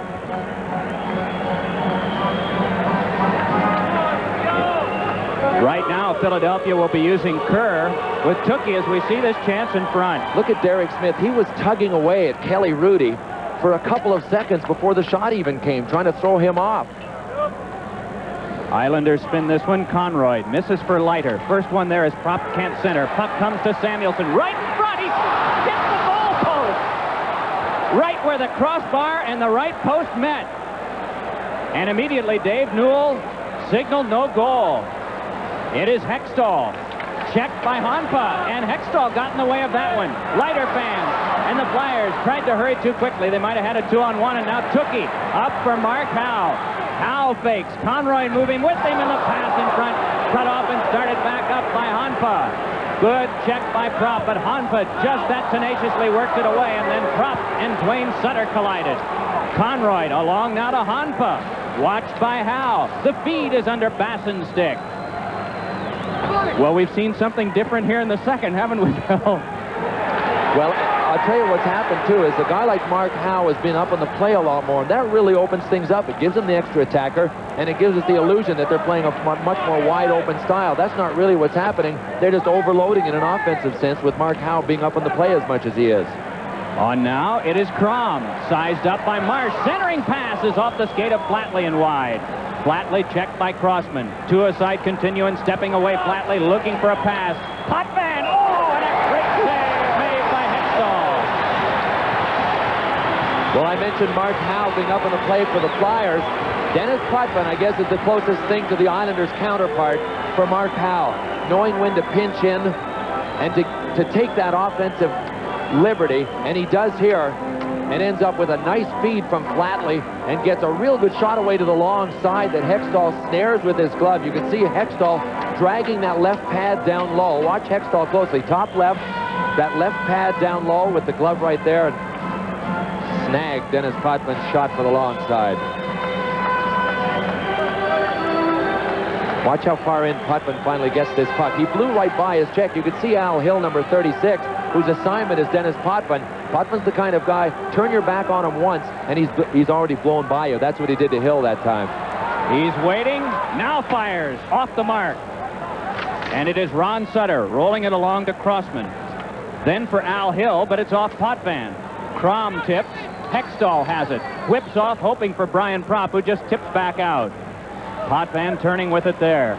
Right now, Philadelphia will be using Kerr with Tukey as we see this chance in front. Look at Derek Smith. He was tugging away at Kelly Rudy for a couple of seconds before the shot even came, trying to throw him off. Islanders spin this one. Conroy misses for Leiter. First one there is Propp can't center. Puck comes to Samuelson. Right in front. He hits the goal post. Right where the crossbar and the right post met. And immediately Dave Newell signaled no goal. It is Hextall. Checked by Honpa, and Hextall got in the way of that one. Leiter fans and the Flyers tried to hurry too quickly. They might have had a 2-on-1, and now Tukey up for Mark Howe. Howe fakes. Conroy moving with him in the pass in front. Cut off and started back up by Honpa. Good check by Propp, but Honpa just that tenaciously worked it away, and then Propp and Dwayne Sutter collided. Conroy along now to Honpa. Watched by Howe. The feed is under Basson's stick. Well, we've seen something different here in the second, haven't we, Bill? Well, I'll tell you what's happened, too, is a guy like Mark Howe has been up on the play a lot more, and that really opens things up. It gives them the extra attacker, and it gives us the illusion that they're playing a much more wide-open style. That's not really what's happening. They're just overloading in an offensive sense with Mark Howe being up on the play as much as he is. On now, it is Crom, sized up by Marsh. Centering pass is off the skate of Flatley and wide. Flatley checked by Crossman. To a side continuing, stepping away. Flatley looking for a pass. Potvin! Oh, and a great save made by Hextall. Well, I mentioned Mark Howe being up on the play for the Flyers. Dennis Potvin, I guess, is the closest thing to the Islanders' counterpart for Mark Howe. Knowing when to pinch in and to take that offensive liberty, and he does here, and ends up with a nice feed from Flatley and gets a real good shot away to the long side that Hextall snares with his glove. You can see Hextall dragging that left pad down low. Watch Hextall closely. Top left, that left pad down low with the glove right there, and snagged Dennis Potvin's shot for the long side. Watch how far in Potvin finally gets this puck. He blew right by his check. You can see Al Hill, number 36, whose assignment is Dennis Potvin. Putman's the kind of guy, turn your back on him once, and he's already blown by you. That's what he did to Hill that time. He's waiting, now fires, off the mark. And it is Ron Sutter rolling it along to Crossman. Then for Al Hill, but it's off Potvin. Crom tips, Hextall has it, whips off, hoping for Brian Propp, who just tips back out. Potvin turning with it there.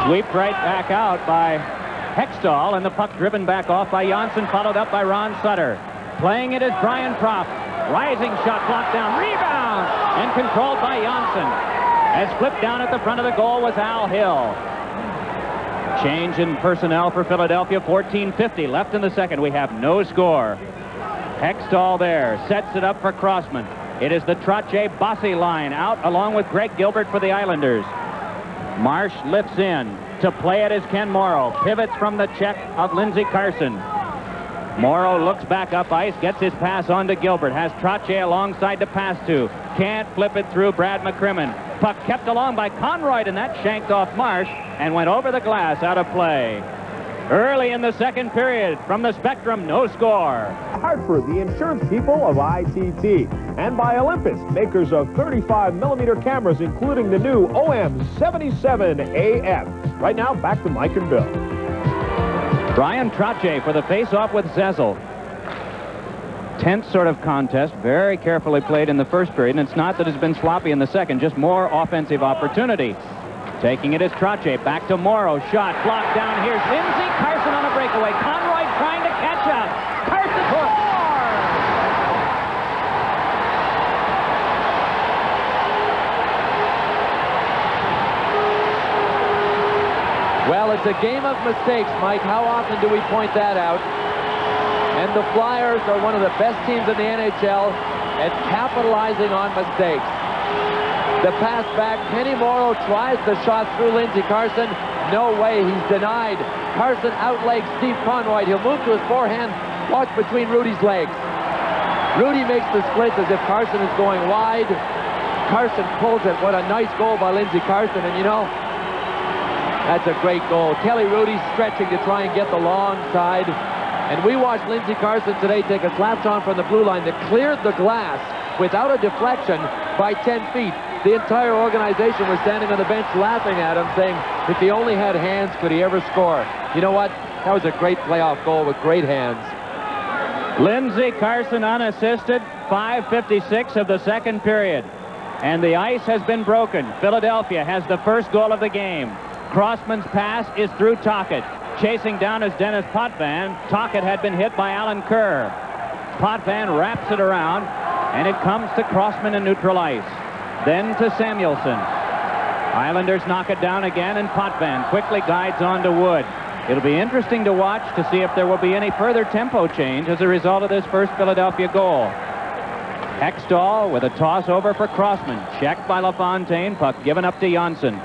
Sweeped right back out by Hextall, and the puck driven back off by Janssen, followed up by Ron Sutter. Playing it is Brian Propp. Rising shot blocked down, rebound, and controlled by Janssen. As flipped down at the front of the goal was Al Hill. Change in personnel for Philadelphia, 14:50 left in the second. We have no score. Hextall there, sets it up for Crossman. It is the Trottier-Bossy line out along with Greg Gilbert for the Islanders. Marsh lifts in. To play it is Ken Morrow. Pivots from the check of Lindsey Carson. Morrow looks back up ice, gets his pass on to Gilbert. Has Trottier alongside to pass to. Can't flip it through Brad McCrimmon. Puck kept along by Conroy, and that shanked off Marsh and went over the glass, out of play. Early in the second period, from the Spectrum, no score. Hartford, the insurance people of ITT. And by Olympus, makers of 35mm cameras, including the new OM77AF. Right now, back to Mike and Bill. Brian Trottier for the face-off with Zezel. Tense sort of contest, very carefully played in the first period, and it's not that it's been sloppy in the second, just more offensive opportunity. Taking it is Trottier, back to Morrow, shot, blocked down, here's Lindsey Carson on a breakaway, Conroy trying to catch up, Carson scores! Well, it's a game of mistakes, Mike. How often do we point that out? And the Flyers are one of the best teams in the NHL at capitalizing on mistakes. The pass back, Kenny Morrow tries the shot through Lindsey Carson. No way, he's denied. Carson outlegs Steve Conroy. He'll move to his forehand, watch between Rudy's legs. Rudy makes the split as if Carson is going wide. Carson pulls it. What a nice goal by Lindsey Carson, and you know, that's a great goal. Kelly Rudy stretching to try and get the long side. And we watched Lindsey Carson today take a slap on from the blue line that cleared the glass without a deflection by 10 feet. The entire organization was standing on the bench laughing at him, saying, if he only had hands, could he ever score? You know what? That was a great playoff goal with great hands. Lindsey Carson unassisted, 5:56 of the second period. And the ice has been broken. Philadelphia has the first goal of the game. Crossman's pass is through Tocchet. Chasing down is Dennis Potvin. Tocchet had been hit by Alan Kerr. Potvin wraps it around, and it comes to Crossman in neutral ice. Then to Samuelson. Islanders knock it down again, and Potvin quickly guides on to Wood. It'll be interesting to watch to see if there will be any further tempo change as a result of this first Philadelphia goal. Hextall with a toss over for Crossman. Checked by LaFontaine. Puck given up to Janssen.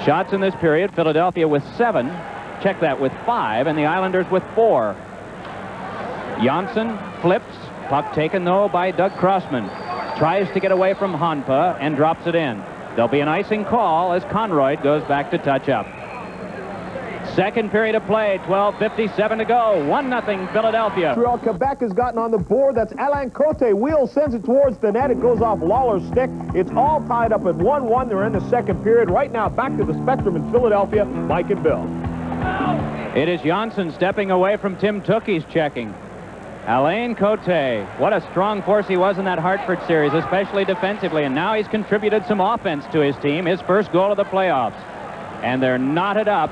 Shots in this period, Philadelphia with 7. Check that with 5, and the Islanders with 4. Janssen flips. Puck taken, though, by Doug Crossman. Tries to get away from Honpa and drops it in. There'll be an icing call as Conroy goes back to touch up. Second period of play, 12:57 to go. 1-0 Philadelphia. Montreal, Quebec has gotten on the board. That's Alain Cote. Wheel sends it towards the net. It goes off Lawler's stick. It's all tied up at 1-1. They're in the second period. Right now, back to the Spectrum in Philadelphia. Mike and Bill. It is Janssen stepping away from Tim Tookey's checking. Alain Cote, what a strong force he was in that Hartford series, especially defensively. And now he's contributed some offense to his team, his first goal of the playoffs. And they're knotted up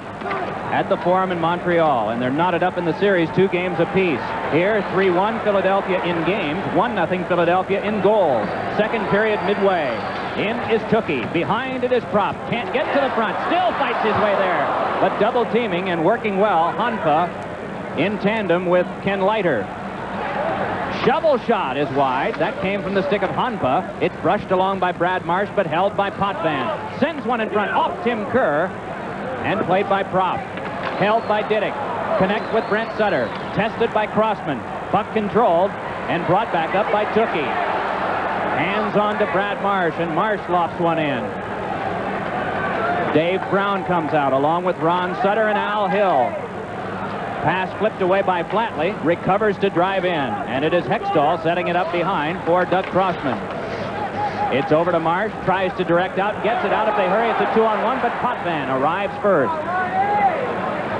at the Forum in Montreal, and they're knotted up in the series 2 games apiece. Here, 3-1 Philadelphia in games, 1-0 Philadelphia in goals. Second period midway. In is Tookey. Behind it is Propp. Can't get to the front. Still fights his way there. But double teaming and working well, Honpa in tandem with Ken Leiter. Shovel shot is wide. That came from the stick of Honpa. It's brushed along by Brad Marsh, but held by Potvin. Sends one in front off Tim Kerr, and played by Propp. Held by Diddick. Connects with Brent Sutter. Tested by Crossman. Puck controlled and brought back up by Tookey. Hands on to Brad Marsh, and Marsh lofts one in. Dave Brown comes out along with Ron Sutter and Al Hill. Pass flipped away by Flatley, recovers to drive in, and it is Hextall setting it up behind for Doug Crossman. It's over to Marsh, tries to direct out, gets it out if they hurry. It's a 2-on-1, but Potvin arrives first.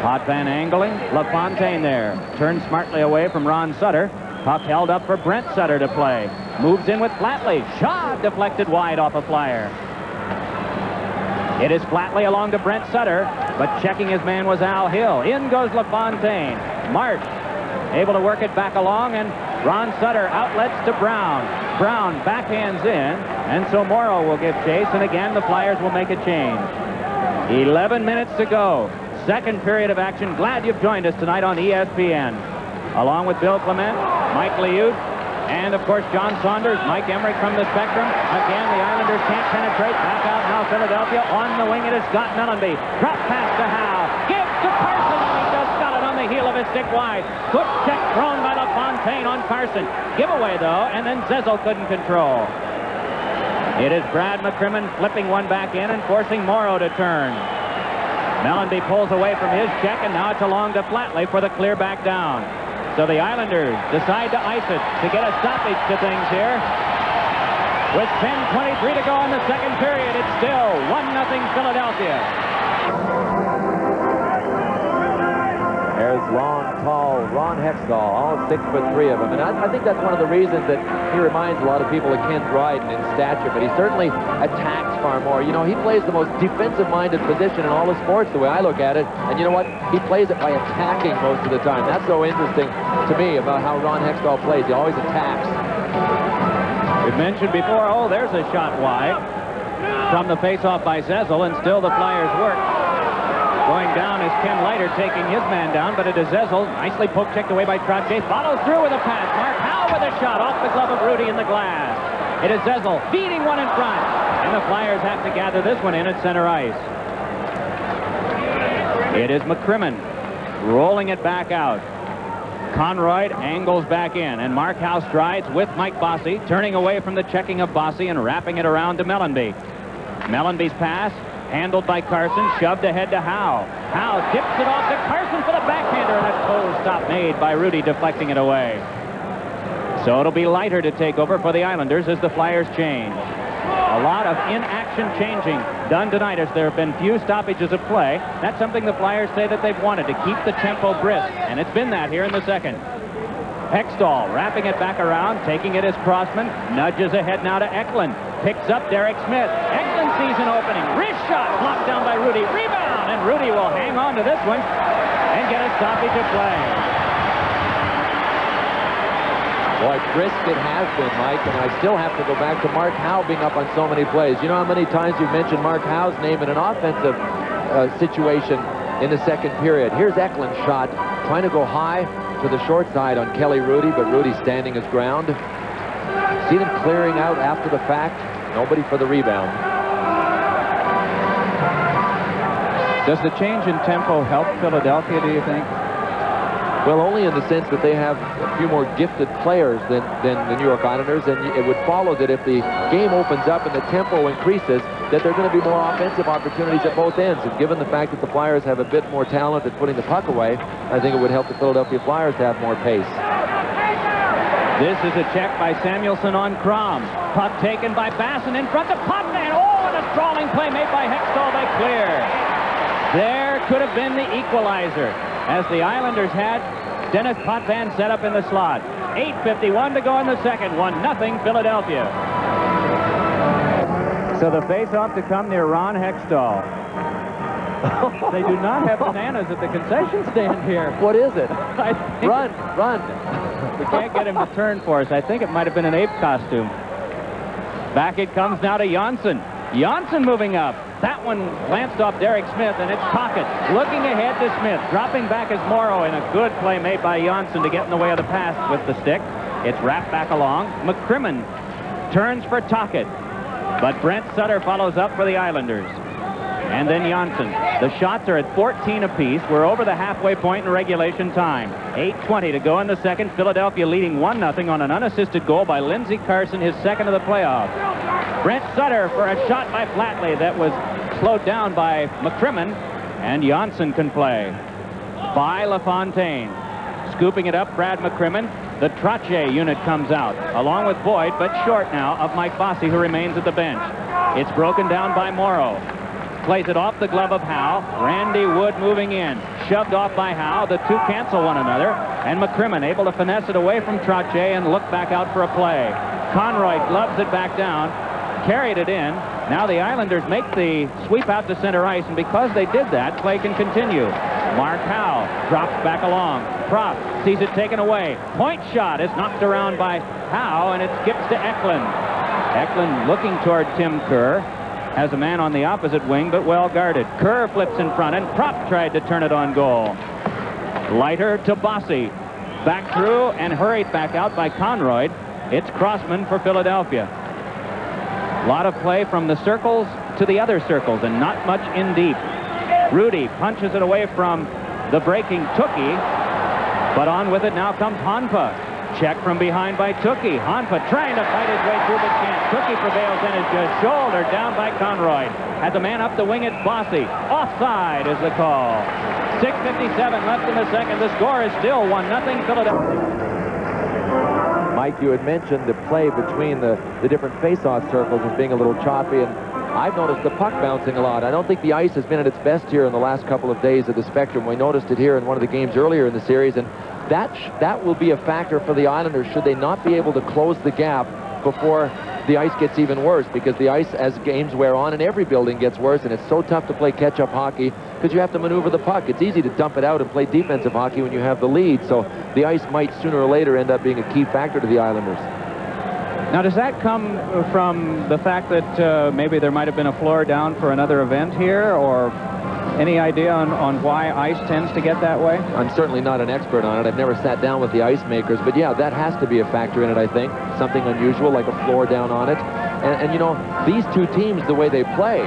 Potvin angling, LaFontaine there. Turns smartly away from Ron Sutter. Puck held up for Brent Sutter to play. Moves in with Flatley. Shot deflected wide off a flyer. It is Flatley along to Brent Sutter, but checking his man was Al Hill. In goes LaFontaine. Marsh able to work it back along, and Ron Sutter outlets to Brown. Brown backhands in, and so Morrow will give chase, and again the Flyers will make a change. 11 minutes to go. Second period of action. Glad you've joined us tonight on ESPN. Along with Bill Clement, Mike Liut, and of course John Saunders, Mike Emmerich from the Spectrum. Again, the Islanders can't penetrate. Back out now, Philadelphia. On the wing, it is Scott Mellanby. Drop pass to Howe. Gives to Carson, and he just got it on the heel of his stick wide. Good check thrown by LaFontaine on Carson. Giveaway, though, and then Zezel couldn't control. It is Brad McCrimmon flipping one back in and forcing Morrow to turn. Mellanby pulls away from his check, and now it's along to Flatley for the clear back down. So the Islanders decide to ice it to get a stoppage to things here. With 10:23 to go in the second period, it's still 1-0 Philadelphia. There's long, tall Ron Hextall, all 6'3" of him. And I think that's one of the reasons that he reminds a lot of people of Ken Dryden in stature, but he certainly attacks far more. You know, he plays the most defensive-minded position in all the sports, the way I look at it. And you know what? He plays it by attacking most of the time. That's so interesting to me about how Ron Hextall plays. He always attacks. We've mentioned before, oh, there's a shot wide from the face-off by Zezel, and still the Flyers work. Going down is Ken Leiter taking his man down, but it is Zezel. Nicely poke-checked away by Trottier. Follows through with a pass. Mark Howe with a shot off the glove of Rudy in the glass. It is Zezel beating one in front. And the Flyers have to gather this one in at center ice. It is McCrimmon rolling it back out. Conroy angles back in, and Mark Howe strides with Mike Bossy, turning away from the checking of Bossy and wrapping it around to Mellanby. Mellanby's pass, handled by Carson, shoved ahead to Howe. Howe tips it off to Carson for the backhander, and a toe stop made by Rudy, deflecting it away. So it'll be Leiter to take over for the Islanders as the Flyers change. A lot of in-action changing done tonight as there have been few stoppages of play. That's something the Flyers say that they've wanted, to keep the tempo brisk, and it's been that here in the second. Hextall wrapping it back around, taking it as Crossman, nudges ahead now to Eklund, picks up Derek Smith. Eklund sees an opening, wrist shot blocked down by Rudy, rebound, and Rudy will hang on to this one and get a stoppage of play. Boy, brisk it has been, Mike, and I still have to go back to Mark Howe being up on so many plays. You know how many times you've mentioned Mark Howe's name in an offensive situation in the second period. Here's Eklund's shot, trying to go high to the short side on Kelly Rudy, but Rudy standing his ground. See them clearing out after the fact. Nobody for the rebound. Does the change in tempo help Philadelphia, do you think? Well, only in the sense that they have a few more gifted players than the New York Islanders, and it would follow that if the game opens up and the tempo increases, that there are going to be more offensive opportunities at both ends. And given the fact that the Flyers have a bit more talent at putting the puck away, I think it would help the Philadelphia Flyers to have more pace. This is a check by Samuelson on Crom. Puck taken by Basson in front of Potvin. Oh, and a sprawling play made by Hextall by Clear. There could have been the equalizer, as the Islanders had Dennis Potvin set up in the slot. 8:51 to go in the second. 1-0 Philadelphia. So the face-off to come near Ron Hextall. They do not have bananas at the concession stand here. What is it? Run. We can't get him to turn for us. I think it might have been an ape costume. Back it comes now to Janssen. Janssen moving up. That one glanced off Derek Smith, and it's Pocket looking ahead to Smith. Dropping back is Morrow, and a good play made by Janssen to get in the way of the pass with the stick. It's wrapped back along. McCrimmon turns for Tocchet, but Brent Sutter follows up for the Islanders. And then Janssen. The shots are at 14 apiece. We're over the halfway point in regulation time. 8:20 to go in the second. Philadelphia leading 1-0 on an unassisted goal by Lindsey Carson, his second of the playoffs. Brent Sutter for a shot by Flatley that was slowed down by McCrimmon, and Janssen can play. by LaFontaine. Scooping it up, Brad McCrimmon. The Trottier unit comes out, along with Boyd, but short now of Mike Bossy, who remains at the bench. It's broken down by Morrow. Plays it off the glove of Howe. Randy Wood moving in. Shoved off by Howe. The two cancel one another. And McCrimmon able to finesse it away from Trottier and look back out for a play. Conroy gloves it back down. Carried it in. Now the Islanders make the sweep out to center ice, and because they did that, play can continue. Mark Howe drops back along. Prop sees it taken away. Point shot is knocked around by Howe, and it skips to Eklund. Eklund looking toward Tim Kerr. Has a man on the opposite wing, but well guarded. Kerr flips in front, and Prop tried to turn it on goal. Leiter to Bossy. Back through and hurried back out by Conroy. It's Crossman for Philadelphia. A lot of play from the circles to the other circles, and not much in deep. Rudy punches it away from the breaking Tookie, but on with it now comes Hanpa. Check from behind by Tookie. Hanpa trying to fight his way through, but can't. Tookie prevails and is just shouldered down by Conroy. Had the man up the wing, it's Bossy. Offside is the call. 6:57 left in the second. The score is still 1-0 Philadelphia. Mike, you had mentioned the play between the different face-off circles as being a little choppy, and I've noticed the puck bouncing a lot. I don't think the ice has been at its best here in the last couple of days of the Spectrum. We noticed it here in one of the games earlier in the series, and that will be a factor for the Islanders should they not be able to close the gap before the ice gets even worse, because the ice, as games wear on, in every building gets worse, and it's so tough to play catch-up hockey because you have to maneuver the puck. It's easy to dump it out and play defensive hockey when you have the lead, so the ice might sooner or later end up being a key factor to the Islanders. Now, does that come from the fact that maybe there might have been a floor down for another event here, or any idea on why ice tends to get that way? I'm certainly not an expert on it. I've never sat down with the ice makers, but yeah, that has to be a factor in it, I think. Something unusual, like a floor down on it. And you know, these two teams, the way they play,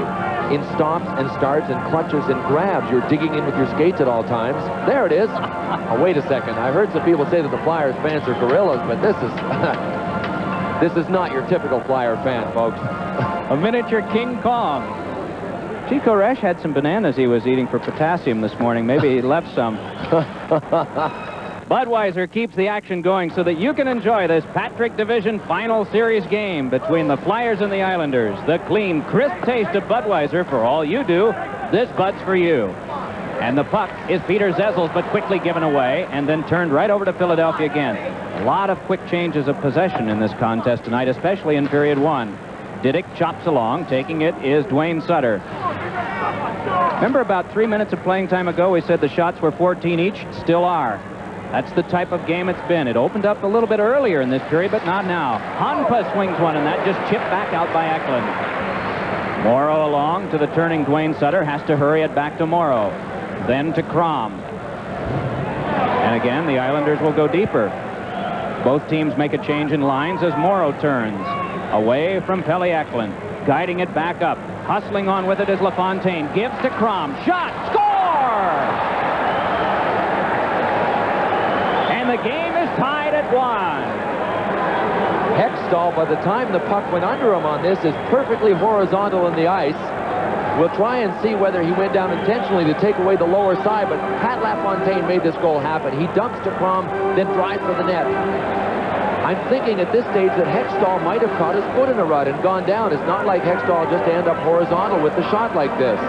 in stops and starts and clutches and grabs, you're digging in with your skates at all times. There it is. Oh, wait a second. I heard some people say that the Flyers fans are gorillas, but this is... this is not your typical Flyer fan, folks. A miniature King Kong. Chico Resch had some bananas he was eating for potassium this morning. Maybe he left some. Budweiser keeps the action going so that you can enjoy this Patrick Division Final Series game between the Flyers and the Islanders. The clean, crisp taste of Budweiser. For all you do, this Bud's for you. And the puck is Peter Zezel's, but quickly given away and then turned right over to Philadelphia again. A lot of quick changes of possession in this contest tonight, especially in period one. Didick chops along. Taking it is Dwayne Sutter. Remember about 3 minutes of playing time ago, we said the shots were 14 each? Still are. That's the type of game it's been. It opened up a little bit earlier in this period, but not now. Hanpa swings one, and that just chipped back out by Eklund. Morrow along to the turning Dwayne Sutter. Has to hurry it back to Morrow. Then to Crom. And again, the Islanders will go deeper. Both teams make a change in lines as Morrow turns. Away from Pelle Eklund. Guiding it back up. Hustling on with it is LaFontaine. Gives to Crom. Shot! Score! And the game is tied at 1. Hextall, by the time the puck went under him on this, is perfectly horizontal in the ice. We'll try and see whether he went down intentionally to take away the lower side, but Pat LaFontaine made this goal happen. He dumps to Crom, then drives for the net. I'm thinking at this stage that Hextall might have caught his foot in a rut and gone down. It's not like Hextall just to end up horizontal with the shot like this.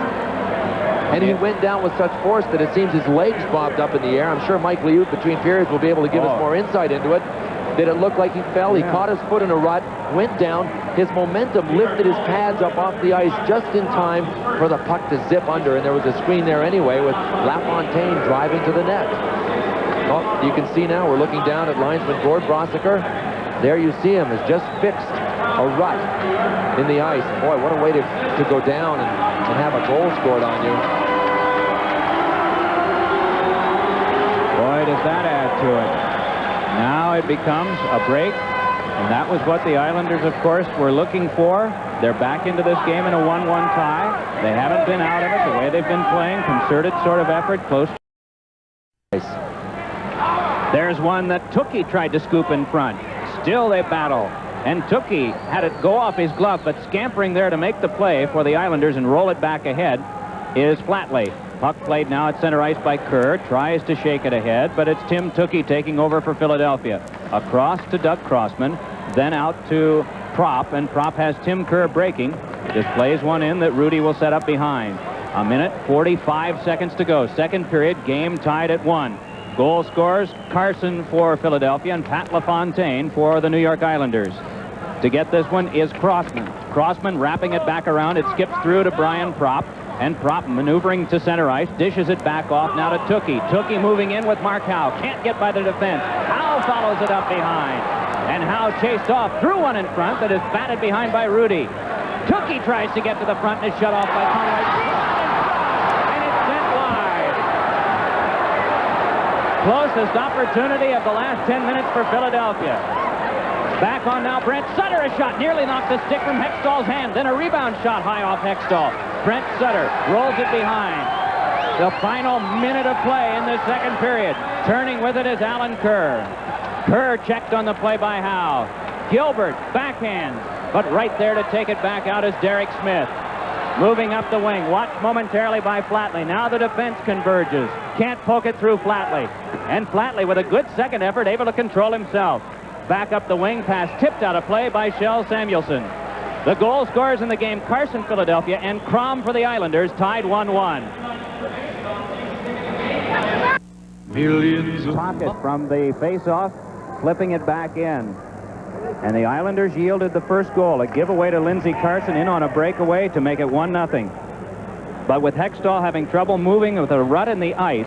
And he went down with such force that it seems his legs bobbed up in the air. I'm sure Mike Liut between periods will be able to give us more insight into it. Did it look like he fell? He caught his foot in a rut, went down. His momentum lifted his pads up off the ice just in time for the puck to zip under, and there was a screen there anyway with LaFontaine driving to the net. Oh, you can see now we're looking down at linesman Gord Brossiker. There you see him has just fixed a rut in the ice. Boy, what a way to go down and have a goal scored on you. Boy, does that add to it. Now it becomes a break, and that was what the Islanders, of course, were looking for. They're back into this game in a 1-1 tie. They haven't been out of it the way they've been playing. Concerted sort of effort, close to ice. There's one that Tookie tried to scoop in front. Still they battle. And Tookie had it go off his glove, but scampering there to make the play for the Islanders and roll it back ahead is Flatley. Puck played now at center ice by Kerr. Tries to shake it ahead, but it's Tim Tukey taking over for Philadelphia. Across to Doug Crossman, then out to Prop, and Prop has Tim Kerr breaking. Just plays one in that Rudy will set up behind. A minute, 45 seconds to go. Second period, game tied at 1. Goal scorers, Carson for Philadelphia and Pat LaFontaine for the New York Islanders. To get this one is Crossman. Crossman wrapping it back around. It skips through to Brian Prop. And Prop maneuvering to center ice. Dishes it back off now to Tukey. Tukey moving in with Mark Howe. Can't get by the defense. Howe follows it up behind. And Howe chased off. Threw one in front that is batted behind by Rudy. Tukey tries to get to the front and is shut off by Conway. And it's sent wide. Closest opportunity of the last 10 minutes for Philadelphia. Back on now, Brent Sutter. A shot nearly knocks the stick from Hextall's hand. Then a rebound shot high off Hextall. Brent Sutter rolls it behind. The final minute of play in the second period. Turning with it is Alan Kerr. Kerr checked on the play by Howe. Gilbert backhand, but right there to take it back out is Derek Smith. Moving up the wing, watched momentarily by Flatley. Now the defense converges. Can't poke it through Flatley. And Flatley with a good second effort, able to control himself. Back up the wing, pass tipped out of play by Shell Samuelson. The goal scorers in the game, Carson, Philadelphia, and Crom for the Islanders, tied 1-1. Pocket from the face-off, flipping it back in. And the Islanders yielded the first goal, a giveaway to Lindsey Carson in on a breakaway to make it 1-0. But with Hextall having trouble moving with a rut in the ice,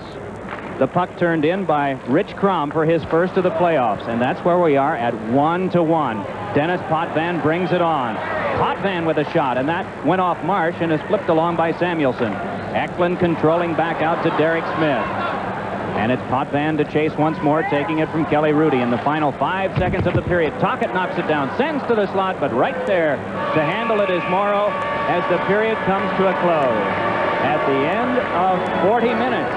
the puck turned in by Rich Crom for his first of the playoffs, and that's where we are at 1-1. Dennis Potvin brings it on. Potvin with a shot, and that went off Marsh and is flipped along by Samuelson. Eklund controlling back out to Derek Smith. And it's Potvin to chase once more, taking it from Kelly Rudy in the final 5 seconds of the period. Tocchet knocks it down, sends to the slot, but right there to handle it is Morrow as the period comes to a close. At the end of 40 minutes,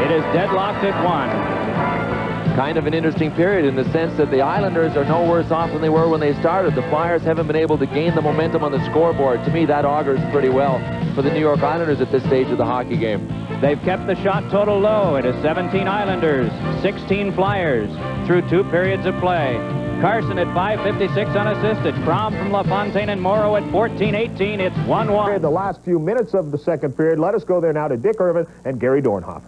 it is deadlocked at 1. Kind of an interesting period in the sense that the Islanders are no worse off than they were when they started. The Flyers haven't been able to gain the momentum on the scoreboard. To me, that augurs pretty well for the New York Islanders at this stage of the hockey game. They've kept the shot total low. It is 17 Islanders, 16 Flyers through 2 periods of play. Carson at 5:56 unassisted. Crom from LaFontaine and Morrow at 14:18. It's 1-1. The last few minutes of the second period. Let us go there now to Dick Irvin and Gary Dornhoff.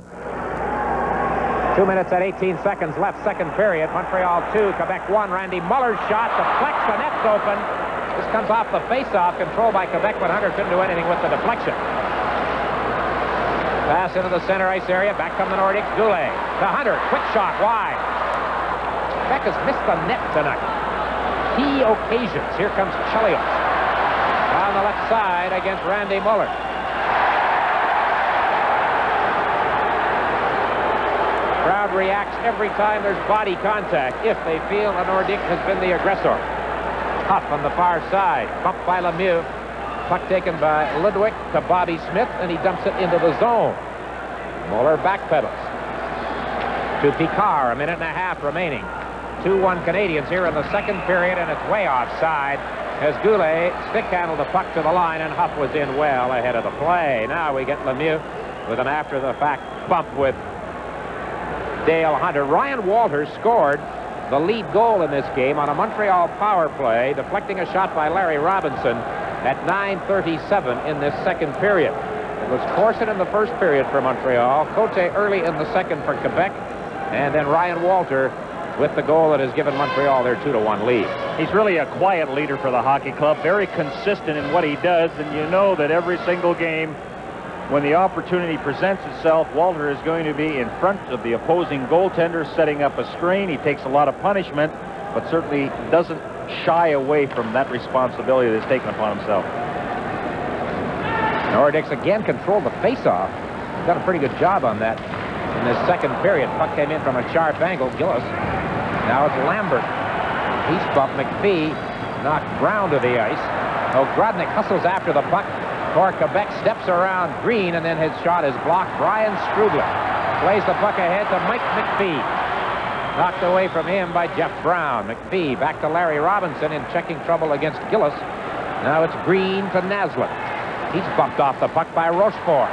2 minutes and 18 seconds left, second period. Montreal 2, Quebec 1. Randy Muller's shot deflects, the net's open. This comes off the face-off, controlled by Quebec, but Hunter couldn't do anything with the deflection. Pass into the center ice area, back come the Nordics. Goulet to Hunter, quick shot, wide. Quebec has missed the net tonight. Key occasions. Here comes Chelios down the left side against Randy Muller. Crowd reacts every time there's body contact if they feel the Nordic has been the aggressor. Huff on the far side, bumped by Lemieux. Puck taken by Ludwig to Bobby Smith, and he dumps it into the zone. Muller backpedals to Picard, a minute and a half remaining. 2-1 Canadians here in the second period, and it's way offside as Goulet stick-handled the puck to the line, and Huff was in well ahead of the play. Now we get Lemieux with an after-the-fact bump with Dale Hunter. Ryan Walters scored the lead goal in this game on a Montreal power play, deflecting a shot by Larry Robinson at 9:37 in this second period. It was Corson in the first period for Montreal, Cote early in the second for Quebec, and then Ryan Walter with the goal that has given Montreal their 2-1 lead. He's really a quiet leader for the hockey club, very consistent in what he does, and you know that every single game, when the opportunity presents itself, Walter is going to be in front of the opposing goaltender, setting up a screen. He takes a lot of punishment, but certainly doesn't shy away from that responsibility that's taken upon himself. Nordics again controlled the face-off. Done a pretty good job on that in this second period. Puck came in from a sharp angle. Gillis. Now it's Lambert. He's bumped. McPhee knocked Brown to the ice. Ogrodnik hustles after the puck. For Quebec, steps around Green, and then his shot is blocked. Brian Strudler plays the puck ahead to Mike McPhee. Knocked away from him by Jeff Brown. McPhee back to Larry Robinson in checking trouble against Gillis. Now it's Green to Naslund. He's bumped off the puck by Rochefort.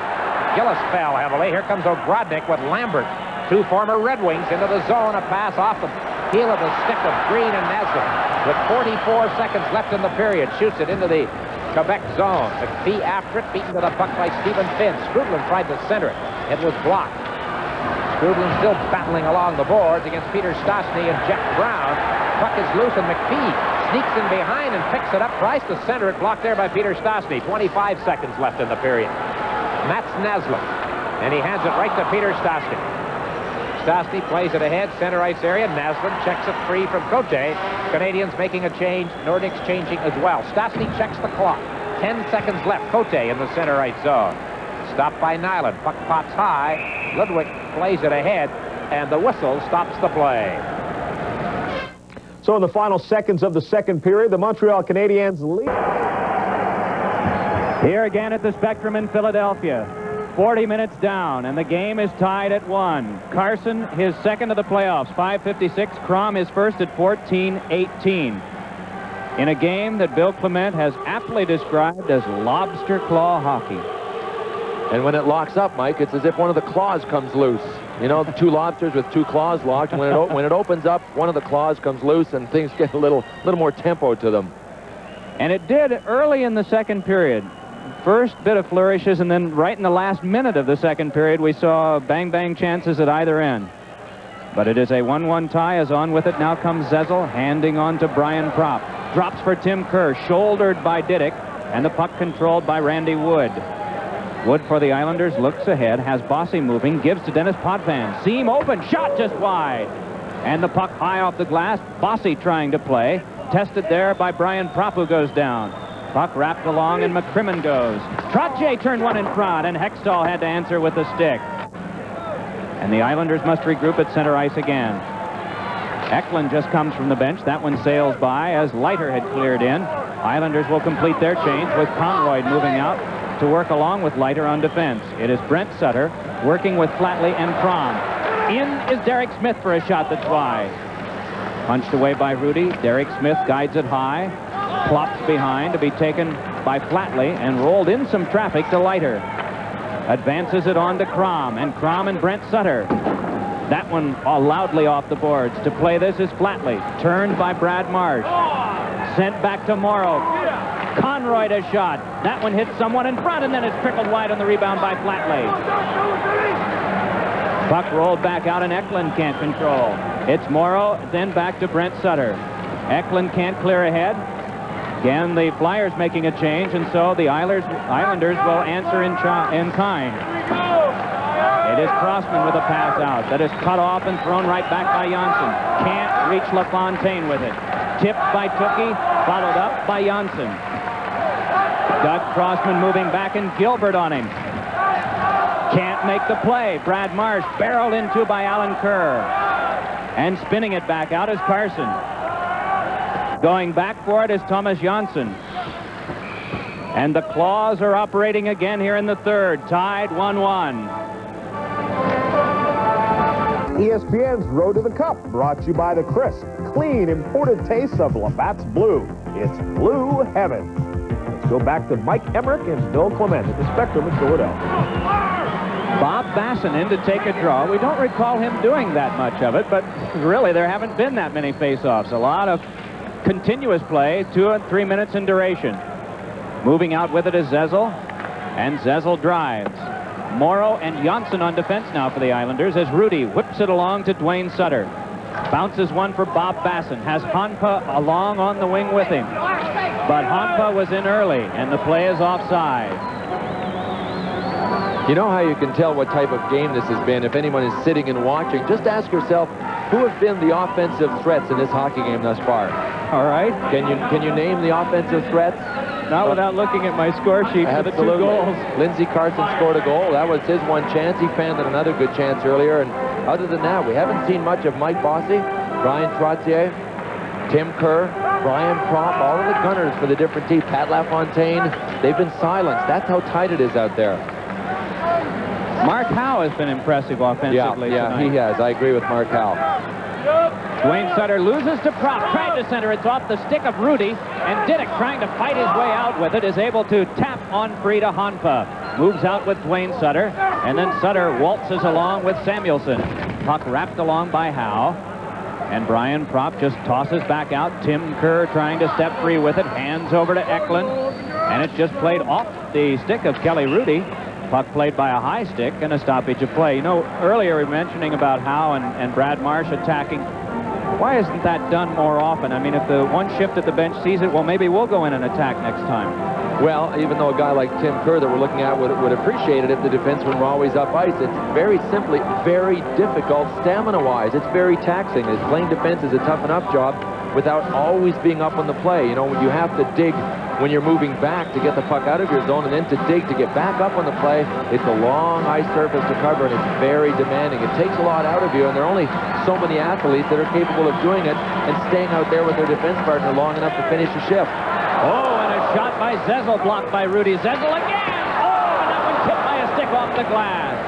Gillis fell heavily. Here comes Ogrodnik with Lambert. Two former Red Wings into the zone. A pass off the heel of the stick of Green and Naslund. With 44 seconds left in the period. Shoots it into the Quebec zone. McPhee after it. Beaten to the puck by Stephen Finn. Skrubland tried to center it. It was blocked. Skrubland still battling along the boards against Peter Stastny and Jeff Brown. Puck is loose and McPhee sneaks in behind and picks it up. Tries to center it. Blocked there by Peter Stastny. 25 seconds left in the period. Mats Naslund. And he hands it right to Peter Stastny. Stastny plays it ahead, center ice area. Naslund checks it free from Cote. Canadians making a change. Nordics changing as well. Stastny checks the clock. 10 seconds left. Cote in the center ice zone. Stopped by Nyland. Puck pops high. Ludwig plays it ahead, and the whistle stops the play. So in the final seconds of the second period, the Montreal Canadiens lead. Here again at the Spectrum in Philadelphia. 40 minutes down, and the game is tied at 1. Carson, his second of the playoffs, 5:56. Crom, his first at 14:18. In a game that Bill Clement has aptly described as lobster claw hockey. And when it locks up, Mike, it's as if one of the claws comes loose. You know, two lobsters with two claws locked. When it opens up, one of the claws comes loose, and things get a little more tempo to them. And it did early in the second period. First bit of flourishes, and then right in the last minute of the second period, we saw bang-bang chances at either end. But it is a 1-1 tie. As on with it now comes Zezel, handing on to Brian Propp. Drops for Tim Kerr, shouldered by Didick, and the puck controlled by Randy Wood. Wood for the Islanders looks ahead, has Bossy moving, gives to Dennis Potvin. Seam open, shot just wide. And the puck high off the glass. Bossy trying to play. Tested there by Brian Propp, who goes down. Puck wrapped along, and McCrimmon goes. Trottier turned one in front, and Hextall had to answer with the stick. And the Islanders must regroup at center ice again. Eklund just comes from the bench. That one sails by as Leiter had cleared in. Islanders will complete their change with Conroy moving out to work along with Leiter on defense. It is Brent Sutter working with Flatley and Crom. In is Derek Smith for a shot that's wide. Punched away by Rudy. Derek Smith guides it high. Plops behind to be taken by Flatley and rolled in some traffic to Leiter. Advances it on to Crom, and Crom and Brent Sutter. That one loudly off the boards. To play this is Flatley. Turned by Brad Marsh. Sent back to Morrow. Conroy to shot. That one hits someone in front, and then it's trickled wide on the rebound by Flatley. Puck rolled back out, and Eklund can't control. It's Morrow, then back to Brent Sutter. Eklund can't clear ahead. Again, the Flyers making a change, and so the Islanders will answer in kind. It is Crossman with a pass out. That is cut off and thrown right back by Janssen. Can't reach LaFontaine with it. Tipped by Tukey, followed up by Janssen. Doug Crossman moving back, and Gilbert on him. Can't make the play. Brad Marsh barreled into by Alan Kerr. And spinning it back out is Carson. Going back for it is Thomas Janssen. And the Claws are operating again here in the third. Tied 1-1. ESPN's Road to the Cup, brought to you by the crisp, clean, imported taste of Labatt's Blue. It's Blue Heaven. Let's go back to Mike Emmerich and Bill Clement at the Spectrum in Philadelphia. Bob Basson in to take a draw. We don't recall him doing that much of it, but really there haven't been that many face-offs. A lot of continuous play, 2 and 3 minutes in duration. Moving out with it is Zezel, and Zezel drives. Morrow and Janssen on defense now for the Islanders as Rudy whips it along to Dwayne Sutter. Bounces one for Bob Basson. Has Honpa along on the wing with him. But Honpa was in early, and the play is offside. You know how you can tell what type of game this has been if anyone is sitting and watching? Just ask yourself, who have been the offensive threats in this hockey game thus far? All right. Can you name the offensive threats? Not without looking at my score sheet for the 2 goals. Lindsey Carson scored a goal. That was his one chance. He fanned another good chance earlier. And other than that, we haven't seen much of Mike Bossy, Brian Trottier, Tim Kerr, Brian Propp, all of the gunners for the different teams. Pat LaFontaine, they've been silenced. That's how tight it is out there. Mark Howe has been impressive offensively tonight. He has. I agree with Mark Howe. Dwayne Sutter loses to Propp, tried to center. It's off the stick of Rudy, and Didick, trying to fight his way out with it, is able to tap on free to Honpa. moves out with Dwayne Sutter, and then Sutter waltzes along with Samuelson. Puck wrapped along by Howe, and Brian Propp just tosses back out. Tim Kerr trying to step free with it, hands over to Eklund, and it's just played off the stick of Kelly Rudy. Puck played by a high stick and a stoppage of play. You know, earlier we were mentioning about Howe and Brad Marsh attacking. Why isn't that done more often? I mean, if the one shift at the bench sees it, well, maybe we'll go in and attack next time. Well, even though a guy like Tim Kerr that we're looking at would appreciate it if the defensemen were always up ice, it's very simply very difficult stamina-wise. It's very taxing. As playing defense is a tough enough job without always being up on the play. You know, when you have to dig when you're moving back to get the puck out of your zone and then to dig to get back up on the play, it's a long ice surface to cover, and it's very demanding. It takes a lot out of you, and there are only so many athletes that are capable of doing it and staying out there with their defense partner long enough to finish the shift. Oh, and a shot by Zezel, blocked by Rudy Zezel again. Oh, and that one tipped by a stick off the glass.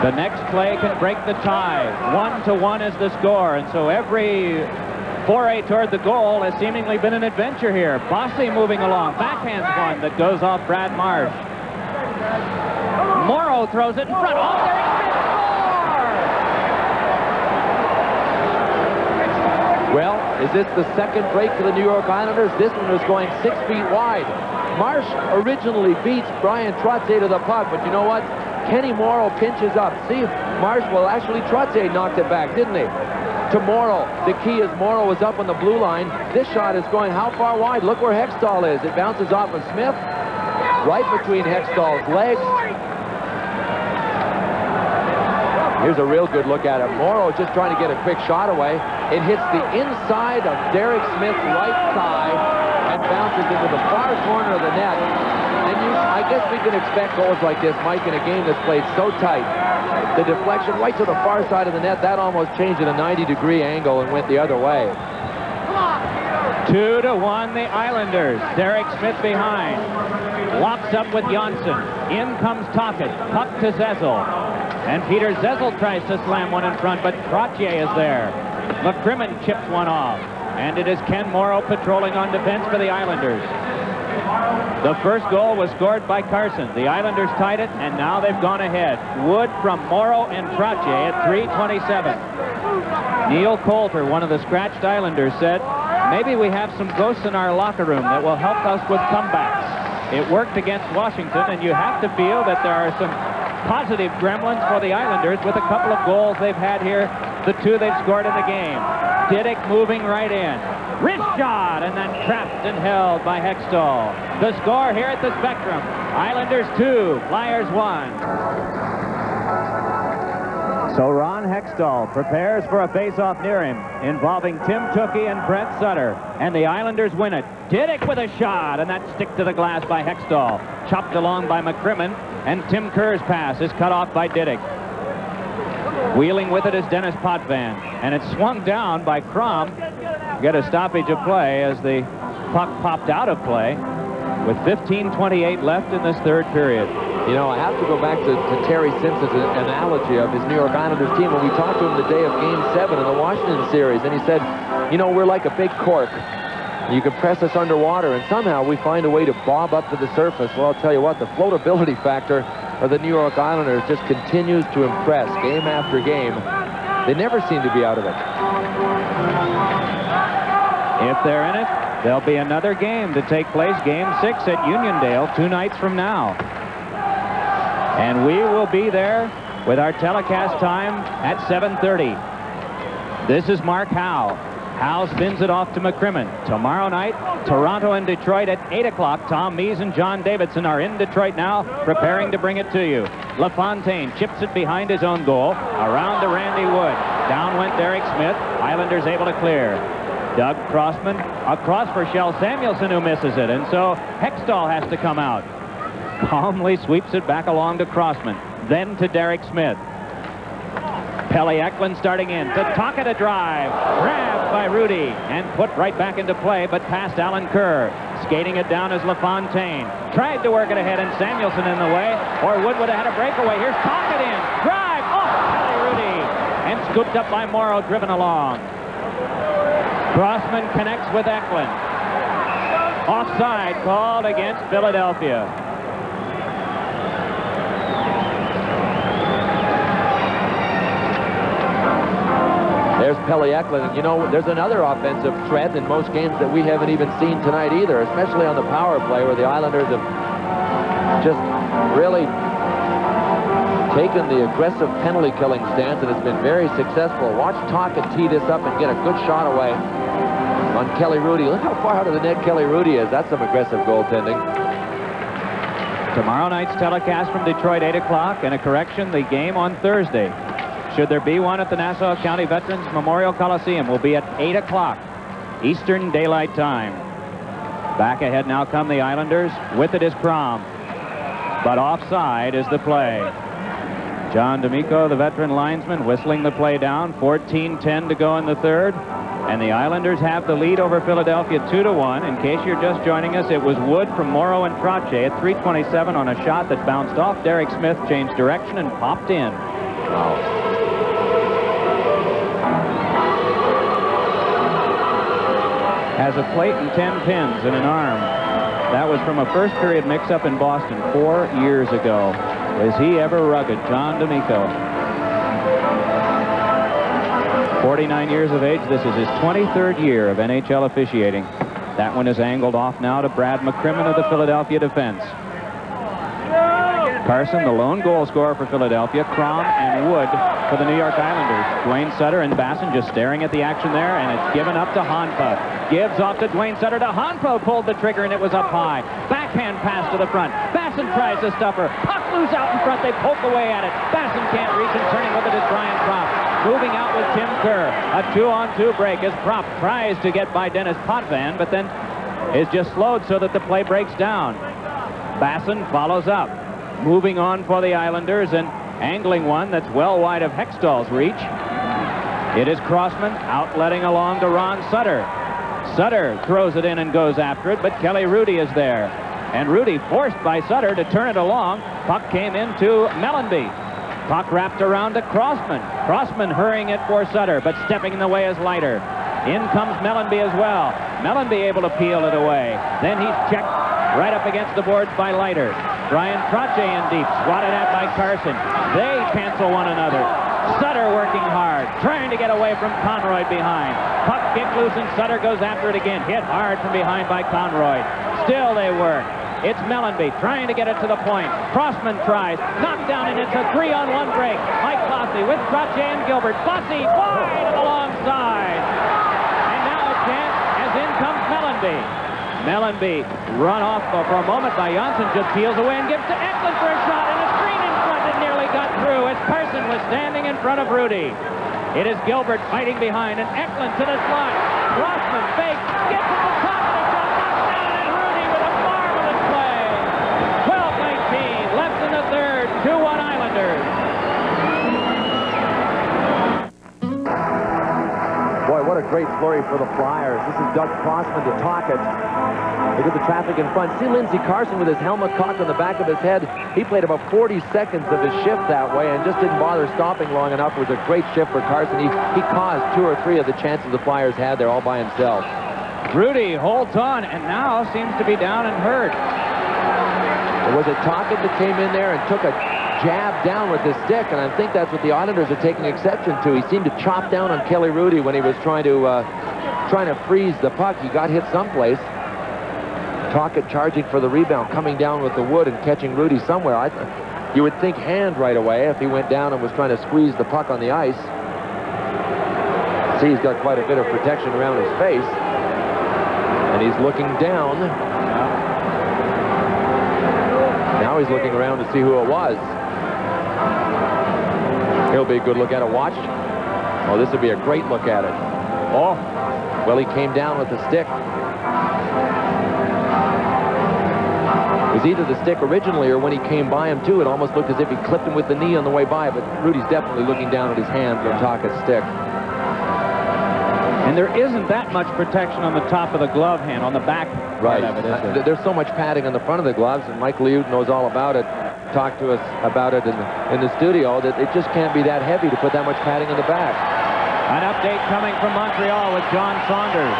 The next play can break the tie. 1-1 is the score, and so every foray toward the goal has seemingly been an adventure here. Bossy moving along, backhands one that goes off Brad Marsh. Morrow throws it in front. Oh, there he is! Well, is this the second break for the New York Islanders? This one was going 6 feet wide. Marsh originally beats Brian Trottier to the puck, but you know what? Kenny Morrow pinches up. See, Marsh, well, actually, Trottier knocked it back, didn't he? To Morrow. The key is Morrow was up on the blue line. This shot is going how far wide? Look where Hextall is. It bounces off of Smith, right between Hextall's legs. Here's a real good look at it. Morrow just trying to get a quick shot away. It hits the inside of Derek Smith's right thigh and bounces into the far corner of the net. And I guess we can expect goals like this, Mike, in a game that's played so tight. The deflection right to the far side of the net, that almost changed at a 90-degree angle and went the other way. 2-1 the Islanders. Derek Smith behind. Locks up with Janssen. In comes Tocchet. Puck to Zezel. And Peter Zezel tries to slam one in front, but Trottier is there. McCrimmon chips one off. And it is Ken Morrow patrolling on defense for the Islanders. The first goal was scored by Carson. The Islanders tied it, and now they've gone ahead. Wood from Morrow and Trottier at 3:27. Neil Coulter, one of the scratched Islanders, said, maybe we have some ghosts in our locker room that will help us with comebacks. It worked against Washington, and you have to feel that there are some positive gremlins for the Islanders with a couple of goals they've had here, the two they've scored in the game. Diddick moving right in. Wrist shot, and then trapped and held by Hextall. The score here at the Spectrum. Islanders 2, Flyers 1. So Ron Hextall prepares for a face-off near him involving Tim Tookie and Brent Sutter. And the Islanders win it. Diddick with a shot, and that stick to the glass by Hextall. Chopped along by McCrimmon, and Tim Kerr's pass is cut off by Diddick. Wheeling with it is Dennis Potvin, and it's swung down by Crom. Get a stoppage of play as the puck popped out of play with 15:28 left in this third period. You know, I have to go back to Terry Simpson's analogy of his New York Islanders team when we talked to him the day of Game 7 in the Washington series, and he said, you know, we're like a big cork. You can press us underwater, and somehow we find a way to bob up to the surface. Well, I'll tell you what, the floatability factor of the New York Islanders just continues to impress game after game. They never seem to be out of it. If they're in it, there'll be another game to take place, Game 6 at Uniondale, 2 nights from now. And we will be there with our telecast time at 7:30. This is Mark Howe. Howe spins it off to McCrimmon. Tomorrow night, Toronto and Detroit at 8 o'clock. Tom Mees and John Davidson are in Detroit now, preparing to bring it to you. LaFontaine chips it behind his own goal, around to Randy Wood. Down went Derek Smith. Islanders able to clear. Doug Crossman across for Shell Samuelson, who misses it, and so Hextall has to come out. Calmly sweeps it back along to Crossman, then to Derek Smith. Pelle Eklund starting in. To Tocchet a drive. Grabbed by Rudy and put right back into play, but past Alan Kerr. Skating it down is LaFontaine. Tried to work it ahead, and Samuelson in the way, or Wood would have had a breakaway. Here's Tocchet in. Drive off Pelle Rudy. And scooped up by Morrow, driven along. Crossman connects with Eklund. Offside called against Philadelphia. there's Pelle Eklund. And, you know, there's another offensive threat in most games that we haven't even seen tonight either, especially on the power play where the Islanders have just really taken the aggressive penalty-killing stance, and it's been very successful. Watch Tocchet tee this up and get a good shot away on Kelly Hrudey. Look how far out of the net Kelly Hrudey is. That's some aggressive goaltending. Tomorrow night's telecast from Detroit, 8 o'clock, and a correction, the game on Thursday, should there be one at the Nassau County Veterans Memorial Coliseum, will be at 8 o'clock Eastern Daylight Time. Back ahead now come the Islanders. With it is Crom, but offside is the play. John D'Amico, the veteran linesman, whistling the play down. 14:10 to go in the third. And the Islanders have the lead over Philadelphia 2-1. In case you're just joining us, it was Wood from Morrow and Trottier at 3:27 on a shot that bounced off Derek Smith, changed direction, and popped in. Wow. Has a plate and 10 pins and an arm. That was from a first period mix-up in Boston 4 years ago. Was he ever rugged, John D'Amico? 49 years of age. This is his 23rd year of NHL officiating. That one is angled off now to Brad McCrimmon of the Philadelphia defense. Carson, the lone goal scorer for Philadelphia. Crom and Wood for the New York Islanders. Dwayne Sutter and Basson just staring at the action there, and it's given up to Hanpa. Gives off to Dwayne Sutter to Hanpa, pulled the trigger, and it was up high. Backhand pass to the front. Basson tries to stuff her. Puck loose out in front. They poke away at it. Basson can't reach, and turning with it is Brian Propp. Moving out with Tim Kerr. A 2-on-2 break as Propp tries to get by Dennis Potvin, but then is just slowed so that the play breaks down. Basson follows up. Moving on for the Islanders and angling one that's well wide of Hextall's reach. It is Crossman outletting along to Ron Sutter. Sutter throws it in and goes after it, but Kelly Hrudey is there. And Hrudey forced by Sutter to turn it along. Puck came into Mellanby. Puck wrapped around to Crossman. Crossman hurrying it for Sutter, but stepping in the way is Leiter. In comes Mellanby as well. Mellanby able to peel it away. Then he's checked right up against the boards by Leiter. Brian Trottier in deep, swatted at by Carson. They cancel one another. Sutter working hard, trying to get away from Conroy behind. Puck kicked loose and Sutter goes after it again. Hit hard from behind by Conroy. Still they work. It's Mellanby trying to get it to the point. Crossman tries, knocked down, and it's a 3-on-1 break. Mike Bossy with Trottier and Gilbert. Bossy wide to the long side. And now a chance as in comes Mellanby. Mellanby run off for a moment by Janssen, just peels away and gives to Eklund for a shot, and a screen in front that nearly got through as Carson was standing in front of Hrudey. It is Gilbert fighting behind, and Eklund to the slot. Crossman fakes, gets to the top of the shot, knocks down, and Hrudey with a marvelous play. 12:19 left in the third, 2-1 Islanders. Boy, what a great flurry for the Flyers. This is Doug Crossman to Tocchet. Look at the traffic in front. See Lindsey Carson with his helmet cocked on the back of his head. He played about 40 seconds of his shift that way and just didn't bother stopping long enough. It was a great shift for Carson. He caused 2 or 3 of the chances the Flyers had there all by himself. Hrudey holds on and now seems to be down and hurt. It was it Tocchet that came in there and took a jab down with his stick, and I think that's what the Islanders are taking exception to. He seemed to chop down on Kelly Hrudey when he was trying to freeze the puck. He got hit someplace. Tocchet charging for the rebound, coming down with the wood and catching Hrudey somewhere. You would think hand right away if he went down and was trying to squeeze the puck on the ice. See, he's got quite a bit of protection around his face, and he's looking down. Now he's looking around to see who it was. He'll be a good look at it. Watch. Oh, this would be a great look at it. Oh, well, he came down with the stick. It was either the stick originally or when he came by him, too. It almost looked as if he clipped him with the knee on the way by, but Hrudey's definitely looking down at his hand from Tocchet's stick. And there isn't that much protection on the top of the glove hand, on the back part of it, is there? There's so much padding on the front of the gloves, and Mike Liut knows all about it. Talked to us about it in the studio, that it just can't be that heavy to put that much padding on the back. An update coming from Montreal with John Saunders.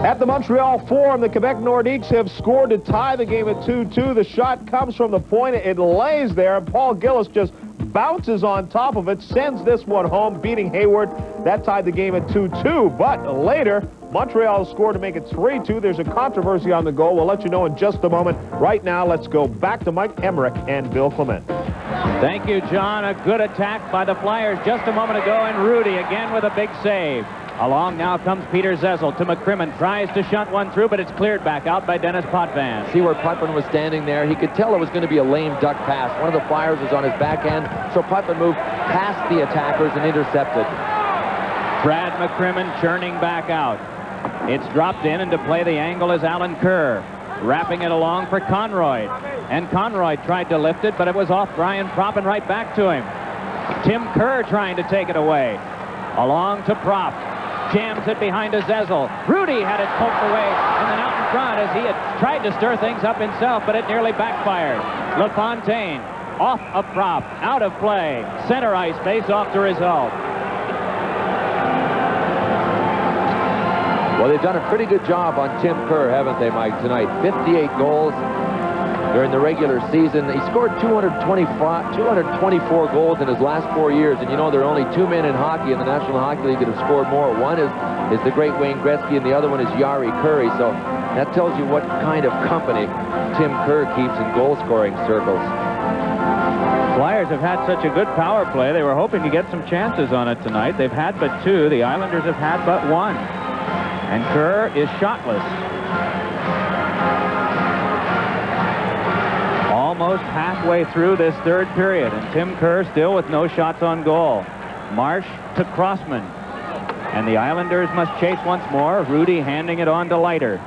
At the Montreal Forum, the Quebec Nordiques have scored to tie the game at 2-2. The shot comes from the point. It lays there, and Paul Gillis just bounces on top of it, sends this one home, beating Hayward. That tied the game at 2-2. But later, Montreal scored to make it 3-2. There's a controversy on the goal. We'll let you know in just a moment. Right now, let's go back to Mike Emmerich and Bill Clement. Thank you, John. A good attack by the Flyers just a moment ago, and Rudy again with a big save. Along now comes Peter Zezel to McCrimmon. Tries to shunt one through, but it's cleared back out by Dennis Potvin. See where Potvin was standing there? He could tell it was going to be a lame duck pass. One of the Flyers was on his backhand, so Potvin moved past the attackers and intercepted. Brad McCrimmon churning back out. It's dropped in, and to play the angle is Alan Kerr. Wrapping it along for Conroy. And Conroy tried to lift it, but it was off Brian Propp and right back to him. Tim Kerr trying to take it away. Along to Propp. Jams it behind a Zezel. Rudy had it poked away and then out in front as he had tried to stir things up himself, but it nearly backfired. LaFontaine off of Propp, out of play. Center ice face off the result. Well, they've done a pretty good job on Tim Kerr, haven't they, Mike, tonight? 58 goals during the regular season. He scored 224 goals in his last 4 years, and you know there are only 2 men in hockey in the National Hockey League that have scored more. One is the great Wayne Gretzky, and the other one is Jari Kurri. So that tells you what kind of company Tim Kerr keeps in goal-scoring circles. Flyers have had such a good power play. They were hoping to get some chances on it tonight. They've had but 2. The Islanders have had but 1. And Kerr is shotless. Almost halfway through this third period, and Tim Kerr still with no shots on goal. Marsh to Crossman. And the Islanders must chase once more. Rudy handing it on to Leiter.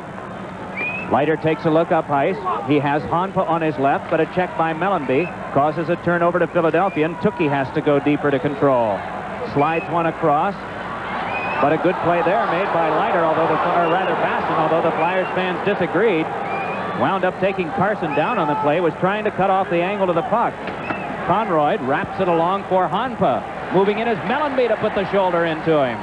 Leiter takes a look up ice. He has Honpa on his left, but a check by Mellenby causes a turnover to Philadelphia, and Tukey has to go deeper to control. Slides one across. But a good play there made by Leiter, Basson, although the Flyers fans disagreed. Wound up taking Carson down on the play, was trying to cut off the angle of the puck. Conroy wraps it along for Honpa. Moving in is Mellenby to put the shoulder into him.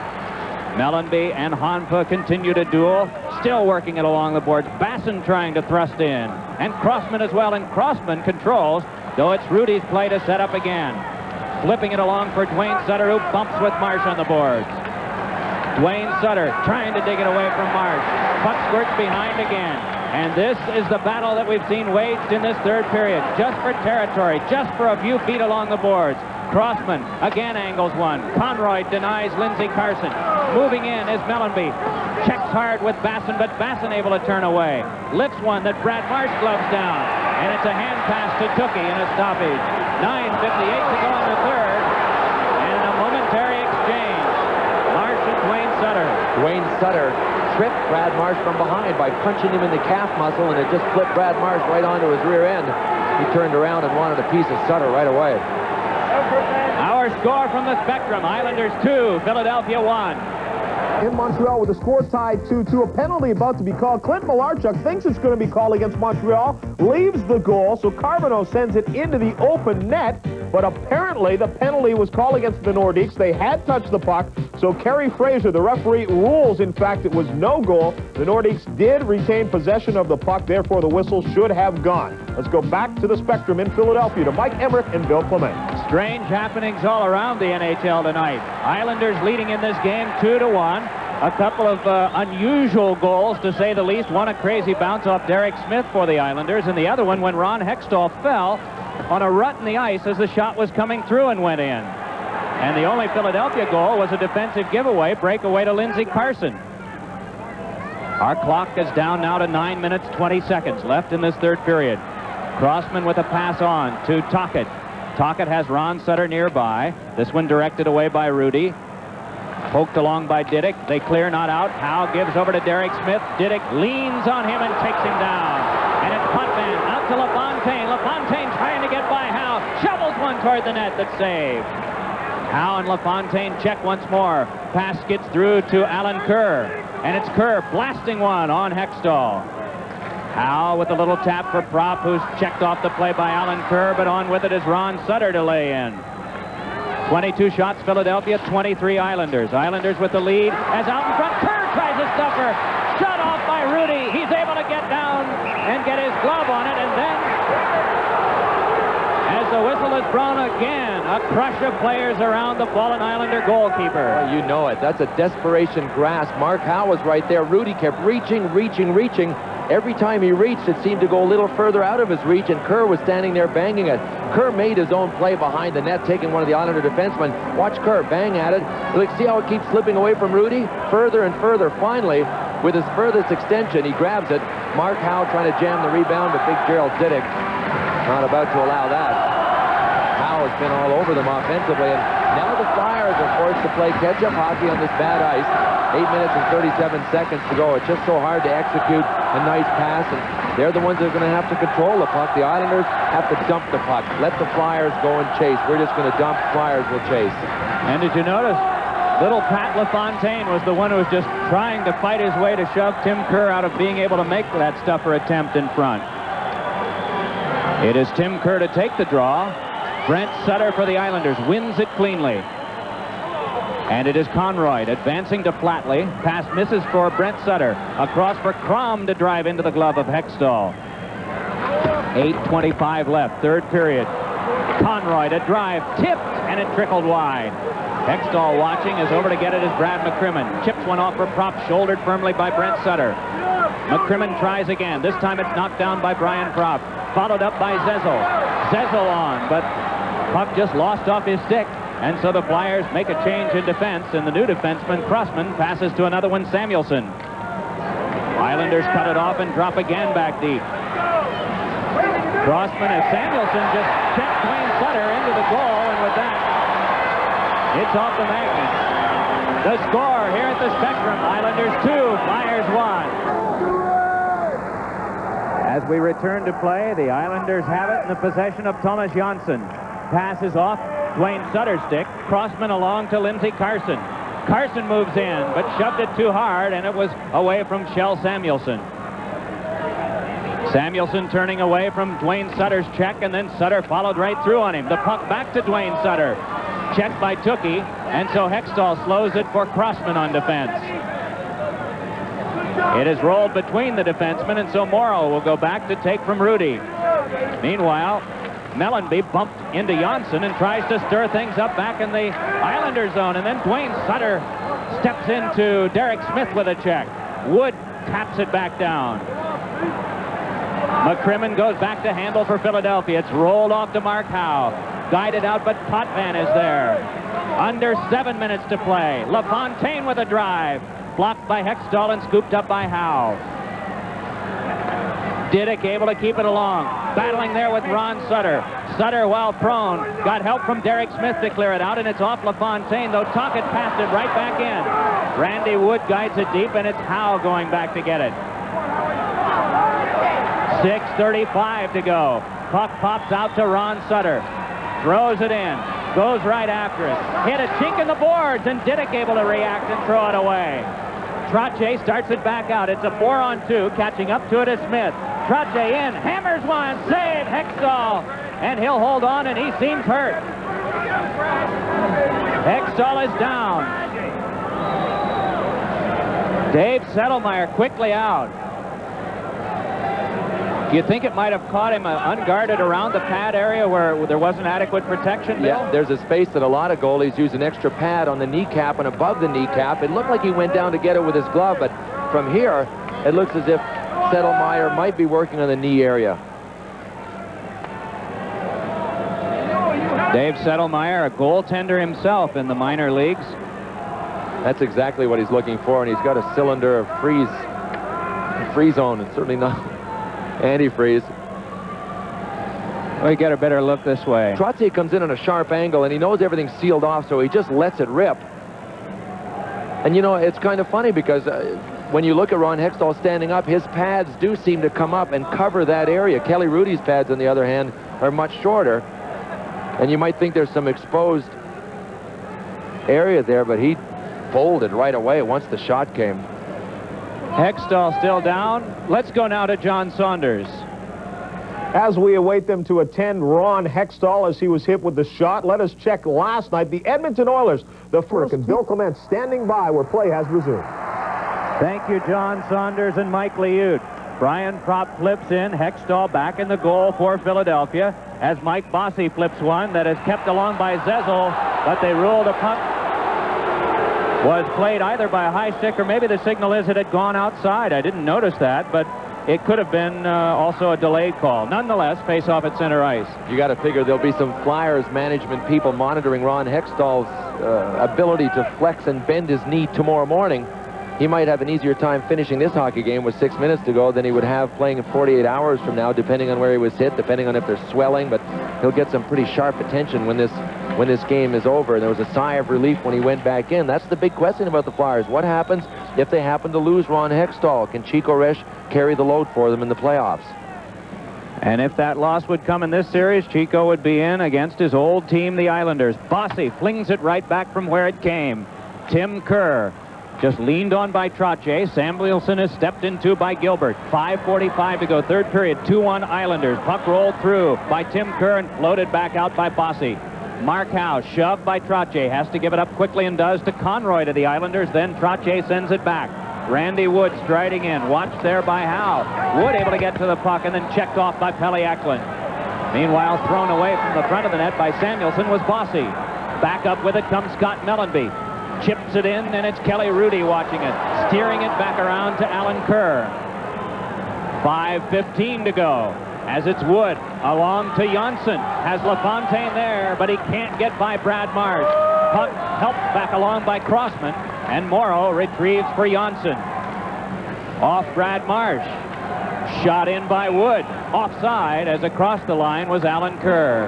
Mellenby and Honpa continue to duel, still working it along the boards. Basson trying to thrust in. And Crossman as well, and Crossman controls, though it's Rudy's play to set up again. Flipping it along for Dwayne Sutter, who bumps with Marsh on the boards. Dwayne Sutter trying to dig it away from Marsh. Puck squirts behind again. And this is the battle that we've seen waged in this third period. Just for territory, just for a few feet along the boards. Crossman again angles one. Conroy denies Lindsey Carson. Moving in is Mellenby. Checks hard with Basson, but Basson able to turn away. Lifts one that Brad Marsh gloves down. And it's a hand pass to Tukey in a stoppage. 9:58 to go in the third. And a momentary exchange. Marsh and Dwayne Sutter. Dwayne Sutter tripped Brad Marsh from behind by punching him in the calf muscle, and it just flipped Brad Marsh right onto his rear end. He turned around and wanted a piece of Sutter right away. Our score from the Spectrum: Islanders 2, Philadelphia 1. In Montreal with the score tied 2-2. A penalty about to be called. Clint Malarchuk thinks it's going to be called against Montreal. Leaves the goal, so Carbonneau sends it into the open net. But apparently the penalty was called against the Nordiques. They had touched the puck, so Kerry Fraser, the referee, rules, in fact, it was no goal. The Nordiques did retain possession of the puck, therefore the whistle should have gone. Let's go back to the Spectrum in Philadelphia to Mike Emmerich and Bill Clement. Strange happenings all around the NHL tonight. Islanders leading in this game 2-1. A couple of unusual goals, to say the least. One a crazy bounce off Derek Smith for the Islanders, and the other one when Ron Hextall fell on a rut in the ice as the shot was coming through and went in. And the only Philadelphia goal was a defensive giveaway, breakaway to Lindsey Carson. Our clock is down now to 9 minutes, 20 seconds left in this third period. Crossman with a pass on to Tocchet. Tocchet has Ron Sutter nearby. This one directed away by Rudy. Poked along by Diddick. They clear, not out. Howe gives over to Derek Smith. Diddick leans on him and takes him down. And it's Potvin out to LaFontaine. LaFontaine trying to get by Howe. Shovels one toward the net that's saved. Howe and LaFontaine check once more. Pass gets through to Alan Kerr. And it's Kerr blasting one on Hextall. Howe with a little tap for Propp, who's checked off the play by Alan Kerr, but on with it is Ron Sutter to lay in. 22 shots Philadelphia, 23 Islanders. Islanders with the lead as out in front. Kerr tries to stuffer. Shut off by Rudy. He's able to get down and get his glove on it, and then as the whistle is blown again, A crush of players around the fallen Islander goalkeeper. Well, you know it. That's a desperation grasp. Mark Howe was right there. Rudy kept reaching. Every time he reached, it seemed to go a little further out of his reach, and Kerr was standing there banging it. Kerr made his own play behind the net, taking one of the Islander defensemen. Watch Kerr bang at it. Look, see how it keeps slipping away from Rudy? Further and further. Finally, with his furthest extension, he grabs it. Mark Howe trying to jam the rebound, but big Gerald Didick not about to allow that. Howe has been all over them offensively, and now the Flyers are forced to play catch-up hockey on this bad ice. 8 minutes and 37 seconds to go. It's just so hard to execute a nice pass, and they're the ones that are going to have to control the puck. The Islanders have to dump the puck. Let the Flyers go and chase. We're just going to dump. Flyers will chase. And did you notice? Little Pat LaFontaine was the one who was just trying to fight his way to shove Tim Kerr out of being able to make that stuffer attempt in front. It is Tim Kerr to take the draw. Brent Sutter for the Islanders wins it cleanly. And it is Conroy advancing to Flatley. Pass misses for Brent Sutter. Across for Crom to drive into the glove of Hextall. 8:25 left, third period. Conroy to drive, tipped, and it trickled wide. Hextall watching, is over to get it as Brad McCrimmon. Chips one off for Prop, shouldered firmly by Brent Sutter. McCrimmon tries again. This time it's knocked down by Brian Prop. Followed up by Zezel. Zezel on, but puck just lost off his stick. And so the Flyers make a change in defense, and the new defenseman, Crossman, passes to another one, Samuelson. Islanders cut it off and drop again back deep. Crossman and Samuelson just checked Dwayne Sutter into the goal, and with that, it's off the magnet. The score here at the Spectrum, Islanders 2, Flyers 1. As we return to play, the Islanders have it in the possession of Thomas Janssen. Passes off Dwayne Sutter's stick. Crossman along to Lindsey Carson. Carson moves in, but shoved it too hard, and it was away from Shell Samuelson. Samuelson turning away from Dwayne Sutter's check, and then Sutter followed right through on him. The puck back to Dwayne Sutter. Checked by Tookie, and so Hextall slows it for Crossman on defense. It is rolled between the defensemen, and so Morrow will go back to take from Rudy. Meanwhile, Mellenby bumped into Janssen and tries to stir things up back in the Islander zone, and then Dwayne Sutter steps into Derek Smith with a check. Wood taps it back down. McCrimmon goes back to handle for Philadelphia. It's rolled off to Mark Howe. Guided out, but Potvin is there. Under 7 minutes to play. LaFontaine with a drive. Blocked by Hextall and scooped up by Howe. Didick able to keep it along. Battling there with Ron Sutter. Sutter, while prone, got help from Derek Smith to clear it out, and it's off LaFontaine, though Tocchet passed it right back in. Randy Wood guides it deep, and it's Howe going back to get it. 6:35 to go. Puck pops out to Ron Sutter. Throws it in. Goes right after it. Hit a chink in the boards, and Didick able to react and throw it away. Trottier starts it back out. It's a 4-on-2. Catching up to it is Smith. Trottier in. Hammers one. Save Hextall. And he'll hold on, and he seems hurt. Hextall is down. Dave Settlemeyer quickly out. Do you think it might have caught him unguarded around the pad area where there wasn't adequate protection, Bill? Yeah, there's a space that a lot of goalies use an extra pad on the kneecap and above the kneecap. It looked like he went down to get it with his glove, but from here, it looks as if Settlemeyer might be working on the knee area. Dave Settlemeyer, a goaltender himself in the minor leagues. That's exactly what he's looking for, and he's got a cylinder of free zone, and certainly not antifreeze. We get a better look this way. Trottier comes in on a sharp angle, and he knows everything's sealed off, so he just lets it rip. And, you know, it's kind of funny because when you look at Ron Hextall standing up, his pads do seem to come up and cover that area. Kelly Rudy's pads, on the other hand, are much shorter. And you might think there's some exposed area there, but he folded right away once the shot came. Hextall still down. Let's go now to John Saunders. As we await them to attend Ron Hextall as he was hit with the shot, let us check last night. The Edmonton Oilers, the first, and Bill Clement standing by where play has resumed. Thank you, John Saunders and Mike Liute. Brian Prop flips in. Hextall back in the goal for Philadelphia. as Mike Bossy flips one that is kept along by Zezel, but they ruled a puck was played either by a high stick or maybe the signal is it had gone outside. I didn't notice that, but it could have been also a delayed call. Nonetheless, face off at center ice. You got to figure there'll be some Flyers management people monitoring Ron Hextall's ability to flex and bend his knee tomorrow morning. He might have an easier time finishing this hockey game with 6 minutes to go than he would have playing in 48 hours from now, depending on where he was hit, depending on if they're swelling, but he'll get some pretty sharp attention when this game is over. And there was a sigh of relief when he went back in. That's the big question about the Flyers. What happens if they happen to lose Ron Hextall? Can Chico Resch carry the load for them in the playoffs? And if that loss would come in this series, Chico would be in against his old team, the Islanders. Bossy flings it right back from where it came. Tim Kerr just leaned on by Trottier. Samuelson is stepped into by Gilbert. 5:45 to go, third period, 2-1 Islanders. Puck rolled through by Tim Kerr and floated back out by Bossy. Mark Howe, shoved by Trottier, has to give it up quickly and does to Conroy to the Islanders. Then Trottier sends it back. Randy Wood striding in, watched there by Howe. Wood able to get to the puck and then checked off by Pelle Eklund. Meanwhile, thrown away from the front of the net by Samuelson was Bossy. Back up with it comes Scott Mellanby. Chips it in, and it's Kelly Rudy watching it. Steering it back around to Alan Kerr. 5:15 to go. As it's Wood, along to Janssen. Has LaFontaine there, but he can't get by Brad Marsh. Puck helped back along by Crossman, and Morrow retrieves for Janssen. Off Brad Marsh. Shot in by Wood. Offside, as across the line was Alan Kerr.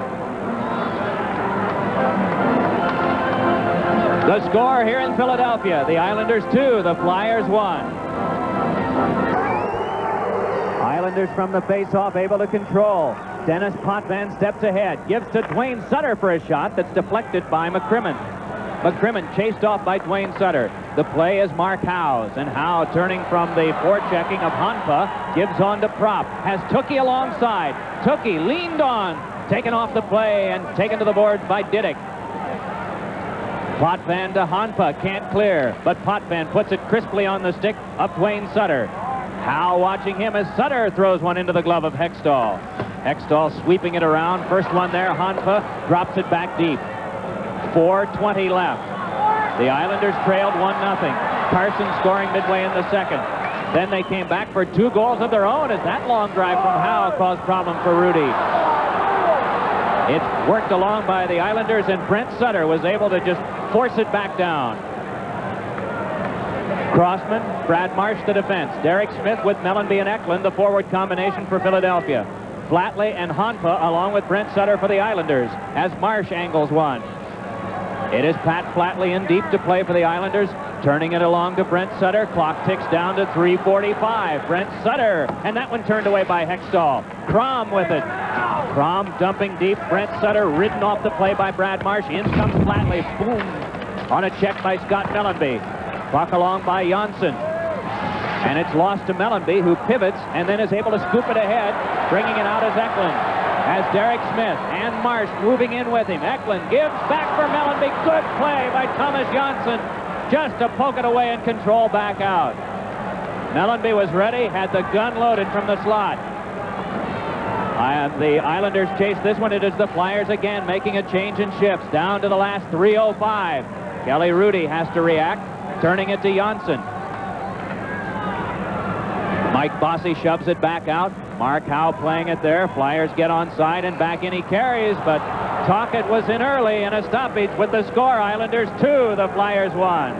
The score here in Philadelphia, the Islanders 2, the Flyers 1. Islanders from the face-off able to control. Dennis Potvin steps ahead, gives to Dwayne Sutter for a shot that's deflected by McCrimmon. McCrimmon chased off by Dwayne Sutter. The play is Mark Howe's, and Howe, turning from the forechecking of Hanpa, gives on to Prop. Has Tookie alongside. Tookie leaned on, taken off the play and taken to the boards by Diddick. Potvin to Hanpa, can't clear, but Potvin puts it crisply on the stick of Dwayne Sutter. Howe watching him as Sutter throws one into the glove of Hextall. Hextall sweeping it around. First one there, Hanpa drops it back deep. 4:20 left. The Islanders trailed 1-0. Carson scoring midway in the second. Then they came back for 2 goals of their own as that long drive from Howe caused problem for Rudy. It's worked along by the Islanders, and Brent Sutter was able to just force it back down. Crossman, Brad Marsh to defense. Derek Smith with Mellanby and Eklund, the forward combination for Philadelphia. Flatley and Hanpa along with Brent Sutter for the Islanders as Marsh angles one. It is Pat Flatley in deep to play for the Islanders, turning it along to Brent Sutter. Clock ticks down to 3:45. Brent Sutter, and that one turned away by Hextall. Crom with it. Crom dumping deep. Brent Sutter ridden off the play by Brad Marsh. In comes Flatley. Boom! On a check by Scott Mellanby. Puck along by Janssen. And it's lost to Mellanby, who pivots and then is able to scoop it ahead, bringing it out as Eklund. As Derek Smith and Marsh moving in with him. Eklund gives back for Mellanby. Good play by Thomas Janssen. Just to poke it away and control back out. Mellanby was ready, had the gun loaded from the slot. The Islanders chase this one. It is the Flyers again making a change in shifts. Down to the last 3:05. Kelly Rudy has to react, turning it to Janssen. Mike Bossy shoves it back out. Mark Howe playing it there. Flyers get onside and back in he carries, but Tocchet was in early and a stoppage with the score. Islanders 2, the Flyers 1.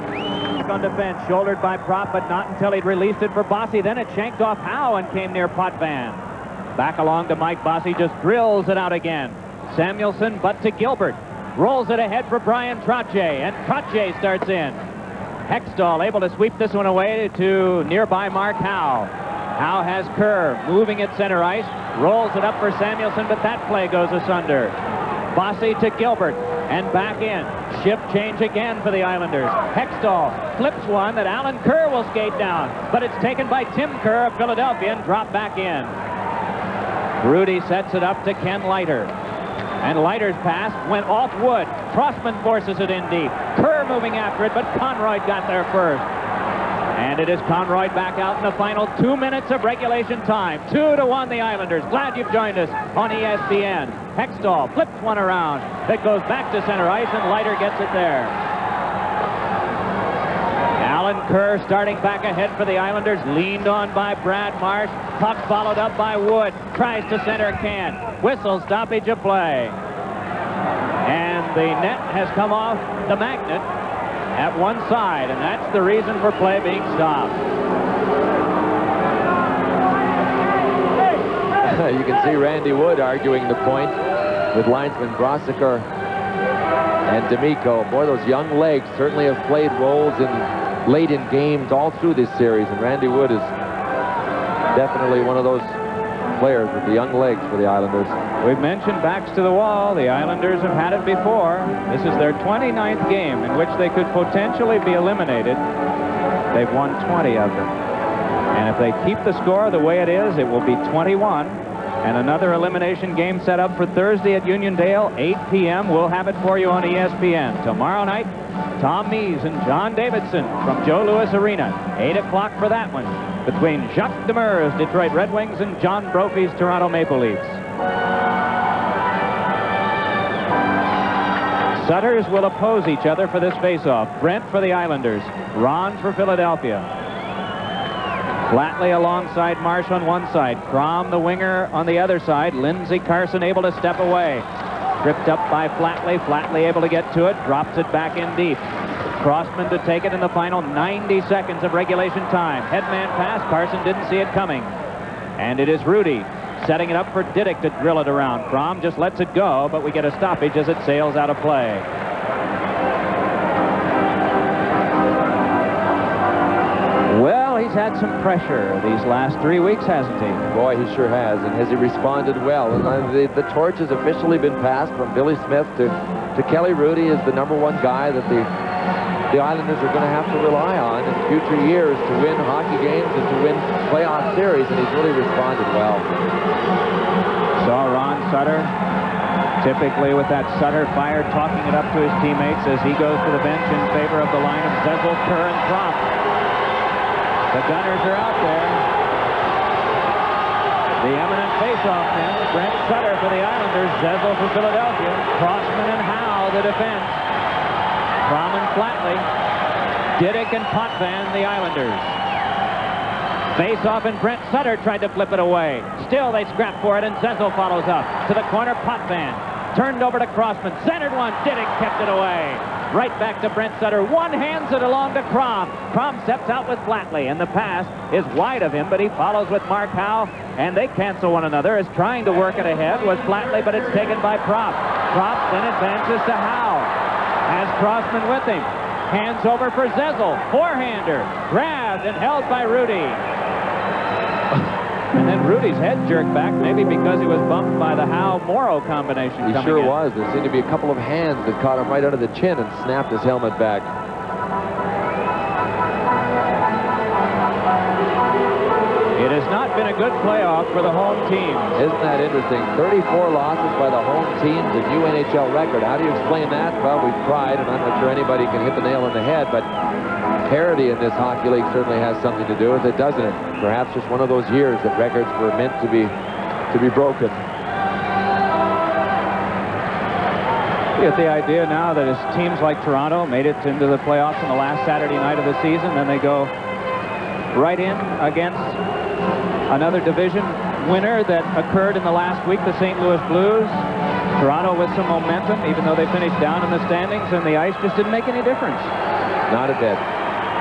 On defense, shouldered by Prop, but not until he'd released it for Bossy. Then it shanked off Howe and came near Potvin. Back along to Mike Bossy, just drills it out again. Samuelson, but to Gilbert. Rolls it ahead for Brian Trottier, and Trottier starts in. Hextall able to sweep this one away to nearby Mark Howe. Howe has Kerr moving at center ice, rolls it up for Samuelson, but that play goes asunder. Bossy to Gilbert, and back in. Shift change again for the Islanders. Hextall flips one that Alan Kerr will skate down, but it's taken by Tim Kerr of Philadelphia and dropped back in. Rudy sets it up to Ken Leiter. And Leiter's pass went off Wood. Crossman forces it in deep. Kerr moving after it, but Conroy got there first. And it is Conroy back out in the final 2 minutes of regulation time. 2-1 the Islanders. Glad you've joined us on ESPN. Hextall flips one around. It goes back to center ice, and Leiter gets it there. Alan Kerr starting back ahead for the Islanders, leaned on by Brad Marsh. Puck followed up by Wood. Tries to center, can't. Whistle, stoppage of play. And the net has come off the magnet at one side, and that's the reason for play being stopped. You can see Randy Wood arguing the point with linesman Brossiker and D'Amico. Boy, those young legs certainly have played roles late in games all through this series, and Randy Wood is definitely one of those players with the young legs for the Islanders. We've mentioned backs to the wall. The Islanders have had it before. This is their 29th game in which they could potentially be eliminated. They've won 20 of them. And if they keep the score the way it is, it will be 21. And another elimination game set up for Thursday at Uniondale, 8 p.m. We'll have it for you on ESPN. Tomorrow night, Tom Mees and John Davidson from Joe Louis Arena. 8 o'clock for that one, between Jacques Demers, Detroit Red Wings, and John Brophy's Toronto Maple Leafs. Sutters will oppose each other for this faceoff. Brent for the Islanders. Ron for Philadelphia. Flatley alongside Marsh on one side. Crom, the winger, on the other side. Lindsey Carson able to step away. Tripped up by Flatley. Flatley able to get to it. Drops it back in deep. Crossman to take it in the final 90 seconds of regulation time. Headman pass. Carson didn't see it coming. And it is Rudy setting it up for Didick to drill it around. Crom just lets it go, but we get a stoppage as it sails out of play. Well, he's had some pressure these last 3 weeks, hasn't he? Boy, he sure has, and has he responded well. And the torch has officially been passed from Billy Smith to Kelly Rudy as the #1 guy that the Islanders are going to have to rely on in future years to win hockey games and to win playoff series, and he's really responded well. Saw Ron Sutter, typically with that Sutter fire, talking it up to his teammates as he goes to the bench in favor of the line of Zezel, Kerr, and Trump. The Gunners are out there. The eminent faceoff men, Brent Sutter for the Islanders, Zezel for Philadelphia, Crossman and Howe the defense. Crom and Flatley, Didick and Potvin the Islanders. Face-off, and Brent Sutter tried to flip it away. Still they scrap for it, and Zezel follows up. To the corner, Potvin. Turned over to Crossman. Centered one. Didick kept it away. Right back to Brent Sutter. One hands it along to Crom. Crom steps out with Flatley, and the pass is wide of him, but he follows with Mark Howe, and they cancel one another. As trying to work it ahead was Flatley, but it's taken by Prop. Prop then advances to Howe. Has Crossman with him. Hands over for Zezel. Forehander. Grabbed and held by Rudy. And then Rudy's head jerked back, maybe because he was bumped by the Howe-Morrow combination. He sure was. There seemed to be a couple of hands that caught him right under the chin and snapped his helmet back. It has not been a good playoff for the home team. Isn't that interesting? 34 losses by the home team, the new NHL record. How do you explain that? Well, we've tried, and I'm not sure anybody can hit the nail on the head, but parity in this hockey league certainly has something to do with it, doesn't it? Perhaps just one of those years that records were meant to be broken. You get the idea now that as teams like Toronto made it into the playoffs on the last Saturday night of the season, then they go right in against another division winner that occurred in the last week, the St. Louis Blues. Toronto with some momentum, even though they finished down in the standings, and the ice just didn't make any difference. Not a bit.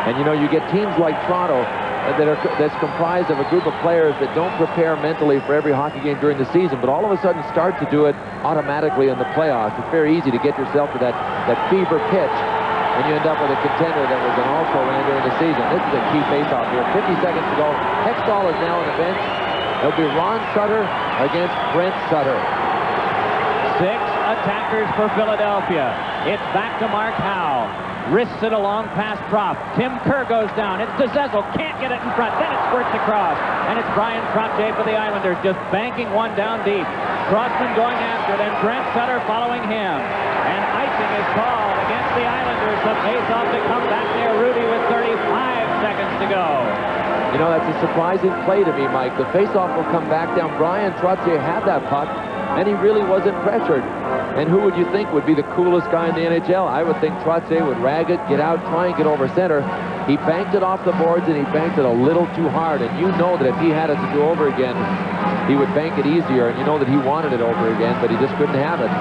And you know, you get teams like Toronto that's comprised of a group of players that don't prepare mentally for every hockey game during the season, but all of a sudden start to do it automatically in the playoffs. It's very easy to get yourself to that fever pitch, and you end up with a contender that was an also-ran during the season. This is a key face-off here. 50 seconds to go. Hextall is now on the bench. It'll be Ron Sutter against Brent Sutter. 6 attackers for Philadelphia. It's back to Mark Howe. Wrists it along past Prop. Tim Kerr goes down. It's to Zezel. Can't get it in front. Then it squirts across. And it's Brian Trottier for the Islanders, just banking one down deep. Crossman going after it, and Brent Sutter following him. And icing is called against the Islanders. The face-off to come back there. Rudy with 35 seconds to You know, that's a surprising play to me, Mike. The faceoff will come back down. Brian Trottier had that puck, and he really wasn't pressured. And who would you think would be the coolest guy in the NHL? I would think Trottier would rag it, get out, try and get over center. He banked it off the boards, and he banked it a little too hard. And you know that if he had it to do over again, he would bank it easier. And you know that he wanted it over again, but he just couldn't have it.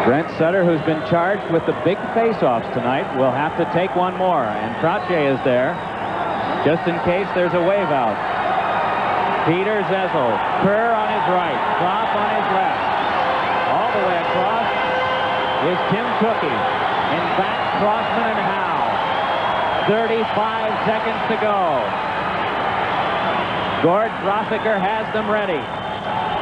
Brent Sutter, who's been charged with the big face-offs tonight, will have to take one more. And Trottier is there, just in case there's a wave out. Peter Zezel, Kerr on his right, Klopp on his left. All the way across is Tim Cookie. In back, Crossman and Howe. 35 seconds to go. Gord Brossiker has them ready.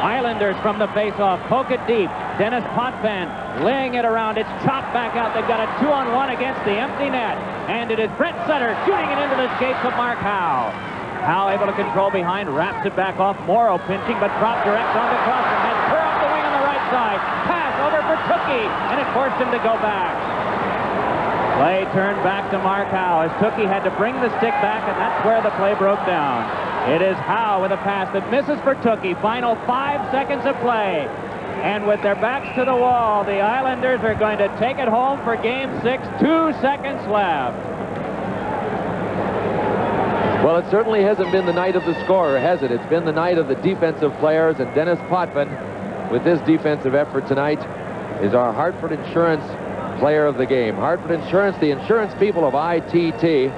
Islanders from the face-off, poke it deep. Dennis Potvin laying it around. It's chopped back out. They've got a 2-on-1 against the empty net. And it is Brent Sutter shooting it into the skates of Mark Howe. Howe able to control behind, wraps it back off. Morrow pinching, but dropped direct onto Crossman. Has Kerr up the wing on the right side. Pass over for Tookie, and it forced him to go back. Play turned back to Mark Howe as Tookie had to bring the stick back, and that's where the play broke down. It is Howe with a pass that misses for Tookie. Final 5 seconds of play. And with their backs to the wall, the Islanders are going to take it home for Game 6. 2 seconds left. Well, it certainly hasn't been the night of the scorer, has it? It's been the night of the defensive players, and Dennis Potvin, with this defensive effort tonight, is our Hartford Insurance player of the game. Hartford Insurance, the insurance people of ITT.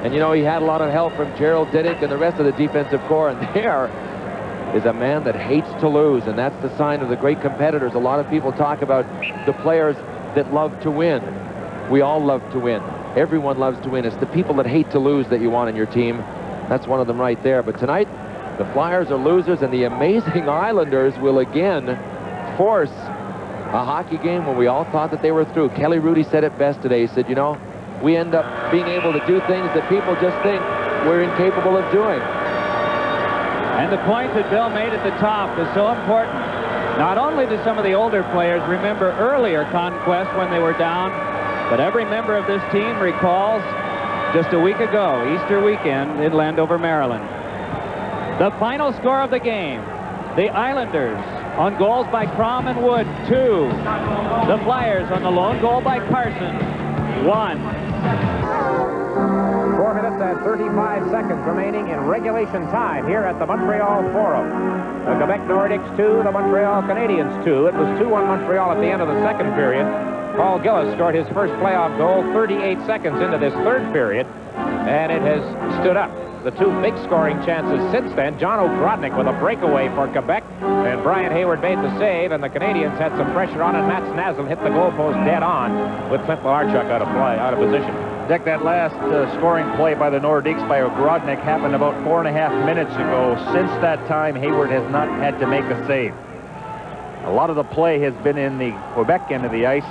And, you know, he had a lot of help from Gerald Diddick and the rest of the defensive corps, and there is a man that hates to lose, and that's the sign of the great competitors. A lot of people talk about the players that love to win. We all love to win. Everyone loves to win. It's the people that hate to lose that you want on your team. That's one of them right there. But tonight, the Flyers are losers, and the amazing Islanders will again force a hockey game when we all thought that they were through. Kelly Rudy said it best today. He said, you know, we end up being able to do things that people just think we're incapable of doing. And the point that Bill made at the top is so important. Not only do some of the older players remember earlier conquests when they were down, but every member of this team recalls just a week ago, Easter weekend in Landover, Maryland. The final score of the game, the Islanders on goals by Crom and Wood, 2. The Flyers on the lone goal by Carson, 1. 4 minutes and 35 seconds remaining in regulation time here at the Montreal Forum. The Quebec Nordics 2, the Montreal Canadiens 2. It was 2-1 Montreal at the end of the second period. Paul Gillis scored his first playoff goal 38 seconds into this third period, and it has stood up. The two big scoring chances since then, John O'Grodnik with a breakaway for Quebec, and Brian Hayward made the save, and the Canadians had some pressure on, and Matt Snazel hit the goalpost dead on with Clint Malarchuk out of position. Dick, that last scoring play by the Nordiques by O'Grodnik happened about 4.5 minutes ago. Since that time, Hayward has not had to make a save. A lot of the play has been in the Quebec end of the ice.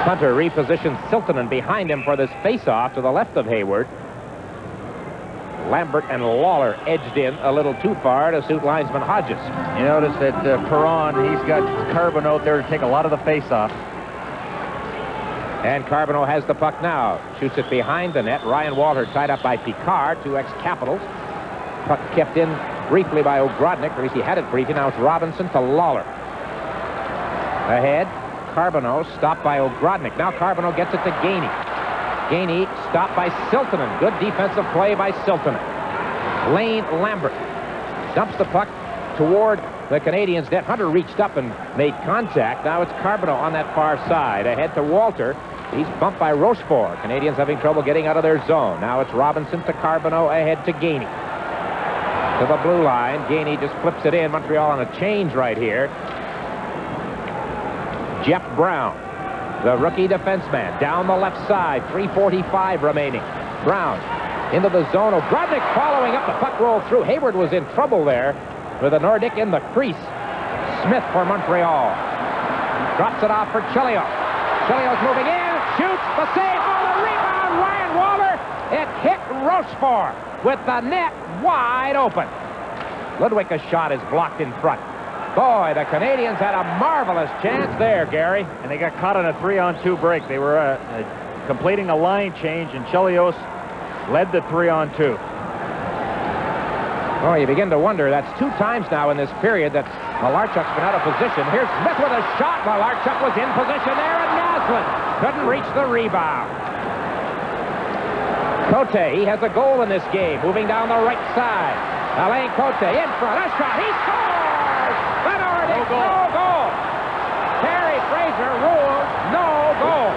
Hunter repositions Siltanen behind him for this face-off to the left of Hayward. Lambert and Lawler edged in a little too far to suit linesman Hodges. You notice that Perron, he's got Carbonneau there to take a lot of the face-off. And Carbonneau has the puck now. Shoots it behind the net. Ryan Walter tied up by Picard, 2 ex-Capitals. Puck kept in briefly by O'Grodnik, or at least he had it briefly. Now it's Robinson to Lawler. Ahead, Carbonneau stopped by O'Grodnik. Now Carbonneau gets it to Gainey. Gainey stopped by Siltanen. Good defensive play by Siltanen. Lane Lambert dumps the puck toward the Canadiens' net. Hunter reached up and made contact. Now it's Carbonneau on that far side. Ahead to Walter. He's bumped by Rochefort. Canadiens having trouble getting out of their zone. Now it's Robinson to Carbonneau. Ahead to Gainey. To the blue line. Gainey just flips it in. Montreal on a change right here. Jeff Brown, the rookie defenseman, down the left side. 3:45 remaining. Brown into the zone. O'Grodnik following up. The puck rolled through. Hayward was in trouble there with a Nordic in the crease. Smith for Montreal. Drops it off for Chilio. Chilio's moving in. Shoots the save. Oh, the rebound. Ryan Waller. It hit Rochefort with the net wide open. Ludwig's shot is blocked in front. Boy, the Canadians had a marvelous chance there, Gary. And they got caught on a 3-on-2 break. They were completing a line change, and Chelios led the 3-on-2. Oh, you begin to wonder. That's 2 times now in this period that Malarchuk's been out of position. Here's Smith with a shot. Malarchuk was in position there, and Naslund couldn't reach the rebound. Cote, he has a goal in this game, moving down the right side. Alain Cote in front. A shot. He scores! The Nordics, no goal. Terry Fraser rules no goal.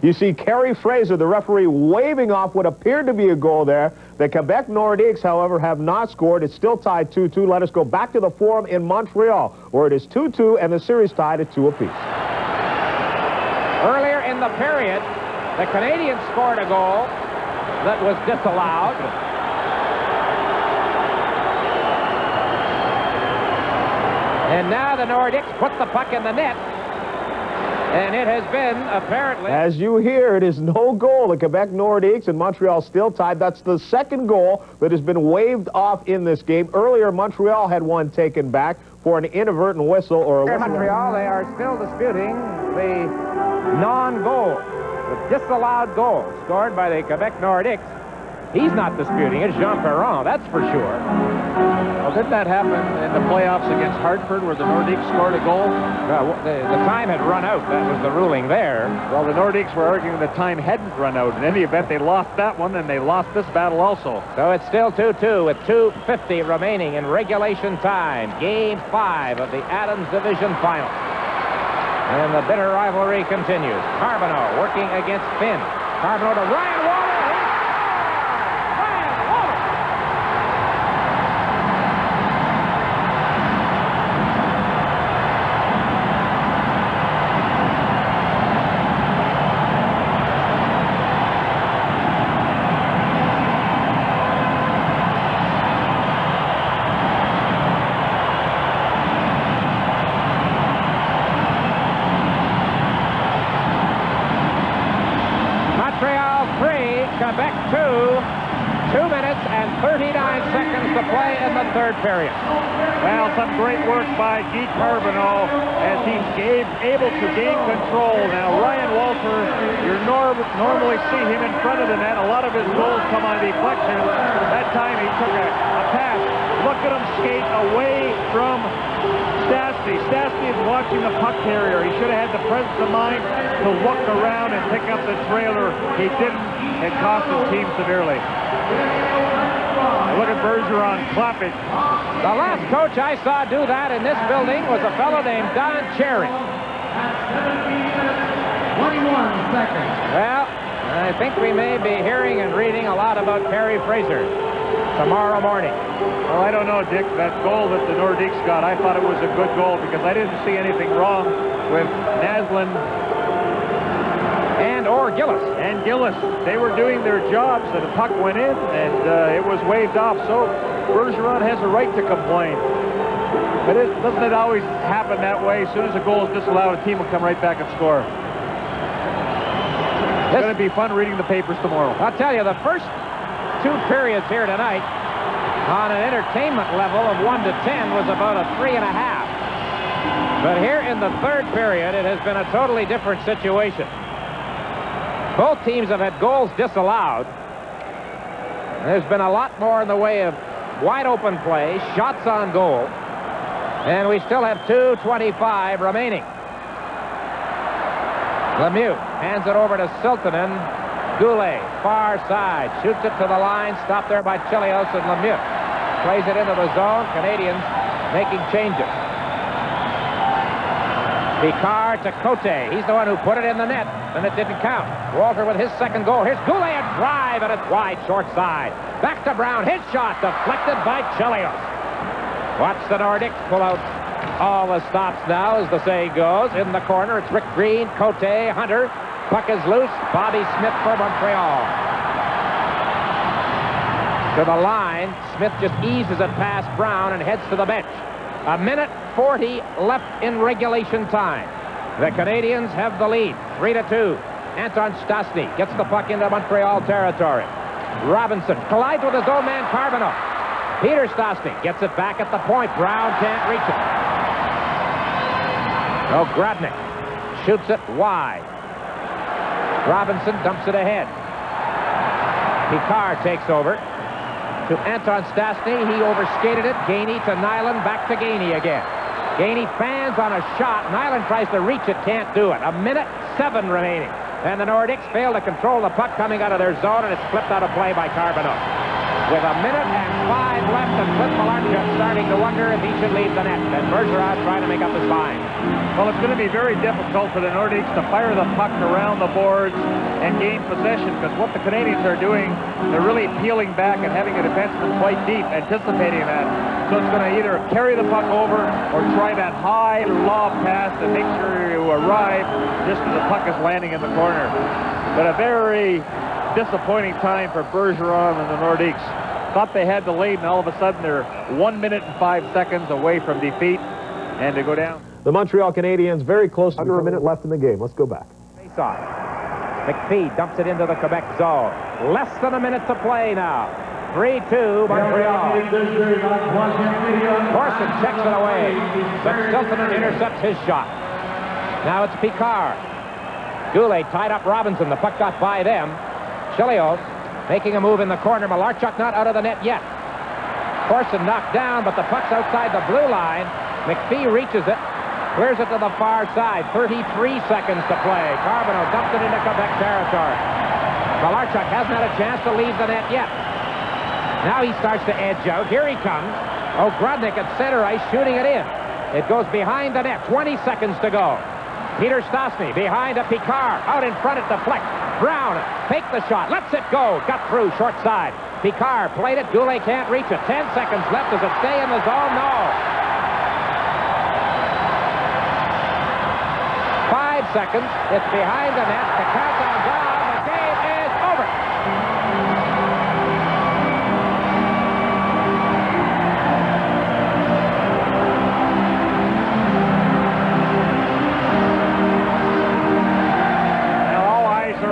You see Kerry Fraser, the referee, waving off what appeared to be a goal there. The Quebec Nordiques, however, have not scored. It's still tied 2-2. Let us go back to the Forum in Montreal, where it is 2-2 and the series tied at 2 apiece. Earlier in the period, the Canadians scored a goal that was disallowed. And now the Nordics put the puck in the net. And it has been, apparently... As you hear, it is no goal. The Quebec Nordiques and Montreal still tied. That's the second goal that has been waved off in this game. Earlier, Montreal had one taken back for an inadvertent whistle or a whistle. In Montreal, they are still disputing the non-goal, the disallowed goal scored by the Quebec Nordiques. He's not disputing it, Jean Perron, that's for sure. Well, didn't that happen in the playoffs against Hartford where the Nordiques scored a goal? The time had run out. That was the ruling there. Well, the Nordiques were arguing the time hadn't run out. In any event, they lost that one, and they lost this battle also. So it's still 2-2 with 2:50 remaining in regulation time. Game 5 of the Adams Division Final. And the bitter rivalry continues. Carbonneau working against Finn. Carbonneau to Ryan Waller. Quebec 2, 2 minutes and 39 seconds to play in the third period. Well, some great work by Guy Carbonneau as he's able to gain control. Now, Ryan Walter, you normally see him in front of the net. A lot of his goals come on deflection. That time he took a pass. Look at him skate away from Stastny. Stastny is watching the puck carrier. He should have had the presence of mind to look around and pick up the trailer. He didn't. It cost his team severely. Look at Bergeron clapping. The last coach I saw do that in this building was a fellow named Don Cherry. 21 seconds. Well, I think we may be hearing and reading a lot about Kerry Fraser tomorrow morning. Well, I don't know, Dick. That goal that the Nordiques got, I thought it was a good goal because I didn't see anything wrong with Naslund or Gillis. And Gillis. They were doing their jobs, and the puck went in, and it was waved off. So Bergeron has a right to complain. But doesn't it always happen that way? As soon as a goal is disallowed, a team will come right back and score. It's going to be fun reading the papers tomorrow. I'll tell you, the first 2 periods here tonight on an entertainment level of 1 to 10 was about a 3.5. But here in the third period, it has been a totally different situation. Both teams have had goals disallowed. There's been a lot more in the way of wide-open play, shots on goal, and we still have 2:25 remaining. Lemieux hands it over to Siltanen. Goulet, far side, shoots it to the line, stopped there by Chelios, and Lemieux plays it into the zone. Canadians making changes. Picard to Cote. He's the one who put it in the net, and it didn't count. Walter with his second goal. Here's Goulet, a drive, and it's wide, short side. Back to Brown. His shot deflected by Chelios. Watch the Nordics pull out all the stops now, as the saying goes. In the corner, it's Rick Green, Cote, Hunter. Puck is loose. Bobby Smith for Montreal. To the line. Smith just eases it past Brown and heads to the bench. 1:40 left in regulation time. The Canadians have the lead, 3-2. Anton Stastny gets the puck into Montreal territory. Robinson collides with his own man, Carbonneau. Peter Stastny gets it back at the point. Brown can't reach it. Grodnick shoots it wide. Robinson dumps it ahead. Picard takes over to Anton Stastny. He overskated it. Gainey to Nyland. Back to Gainey again. Gainey fans on a shot. Nyland tries to reach it. Can't do it. 1:07 remaining. And the Nordics fail to control the puck coming out of their zone, and it's flipped out of play by Carbonneau. With 1:05 left, and Clint Malarchuk starting to wonder if he should leave the net. And Bergeron trying to make up his mind. Well, it's going to be very difficult for the Nordiques to fire the puck around the boards and gain possession, because what the Canadians are doing, they're really peeling back and having a defenseman play deep, anticipating that. So it's going to either carry the puck over or try that high lob pass to make sure you arrive just as the puck is landing in the corner. But a very disappointing time for Bergeron and the Nordiques. Thought they had the lead, and all of a sudden they're 1:05 away from defeat and to go down. The Montreal Canadiens very close. Under a minute left in the game. Let's go back. Face off. McPhee dumps it into the Quebec zone. Less than a minute to play now. 3-2 Montreal. Corson checks it away, but Stiltonen intercepts his shot. Now it's Picard. Goulet tied up Robinson. The puck got by them. Chelios making a move in the corner. Malarchuk not out of the net yet. Corson knocked down, but the puck's outside the blue line. McPhee reaches it, clears it to the far side. 33 seconds to play. Carbonneau dumps it into Quebec territory. Malarchuk hasn't had a chance to leave the net yet. Now he starts to edge out. Here he comes. Grodnick at center ice shooting it in. It goes behind the net. 20 seconds to go. Peter Stastny behind a Picard. Out in front at the flex. Brown, take the shot. Lets it go. Got through, short side. Picard played it. Goulet can't reach it. 10 seconds left. Does it stay in the zone? No. 5 seconds. It's behind the net. The countdown down. The game is over.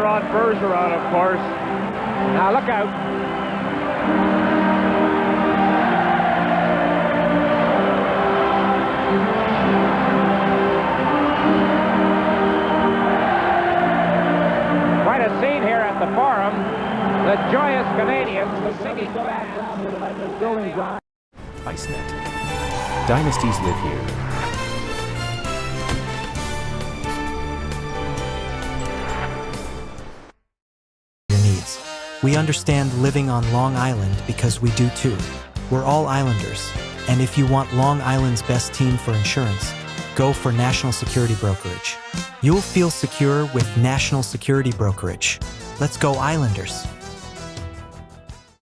On Bergeron, of course. Now look out. Quite a scene here at the Forum. The joyous Canadians, the singing fans. ICENET. Dynasties live here. We understand living on Long Island because we do too. We're all Islanders, and if you want Long Island's best team for insurance, go for National Security Brokerage. You'll feel secure with National Security Brokerage. Let's go Islanders!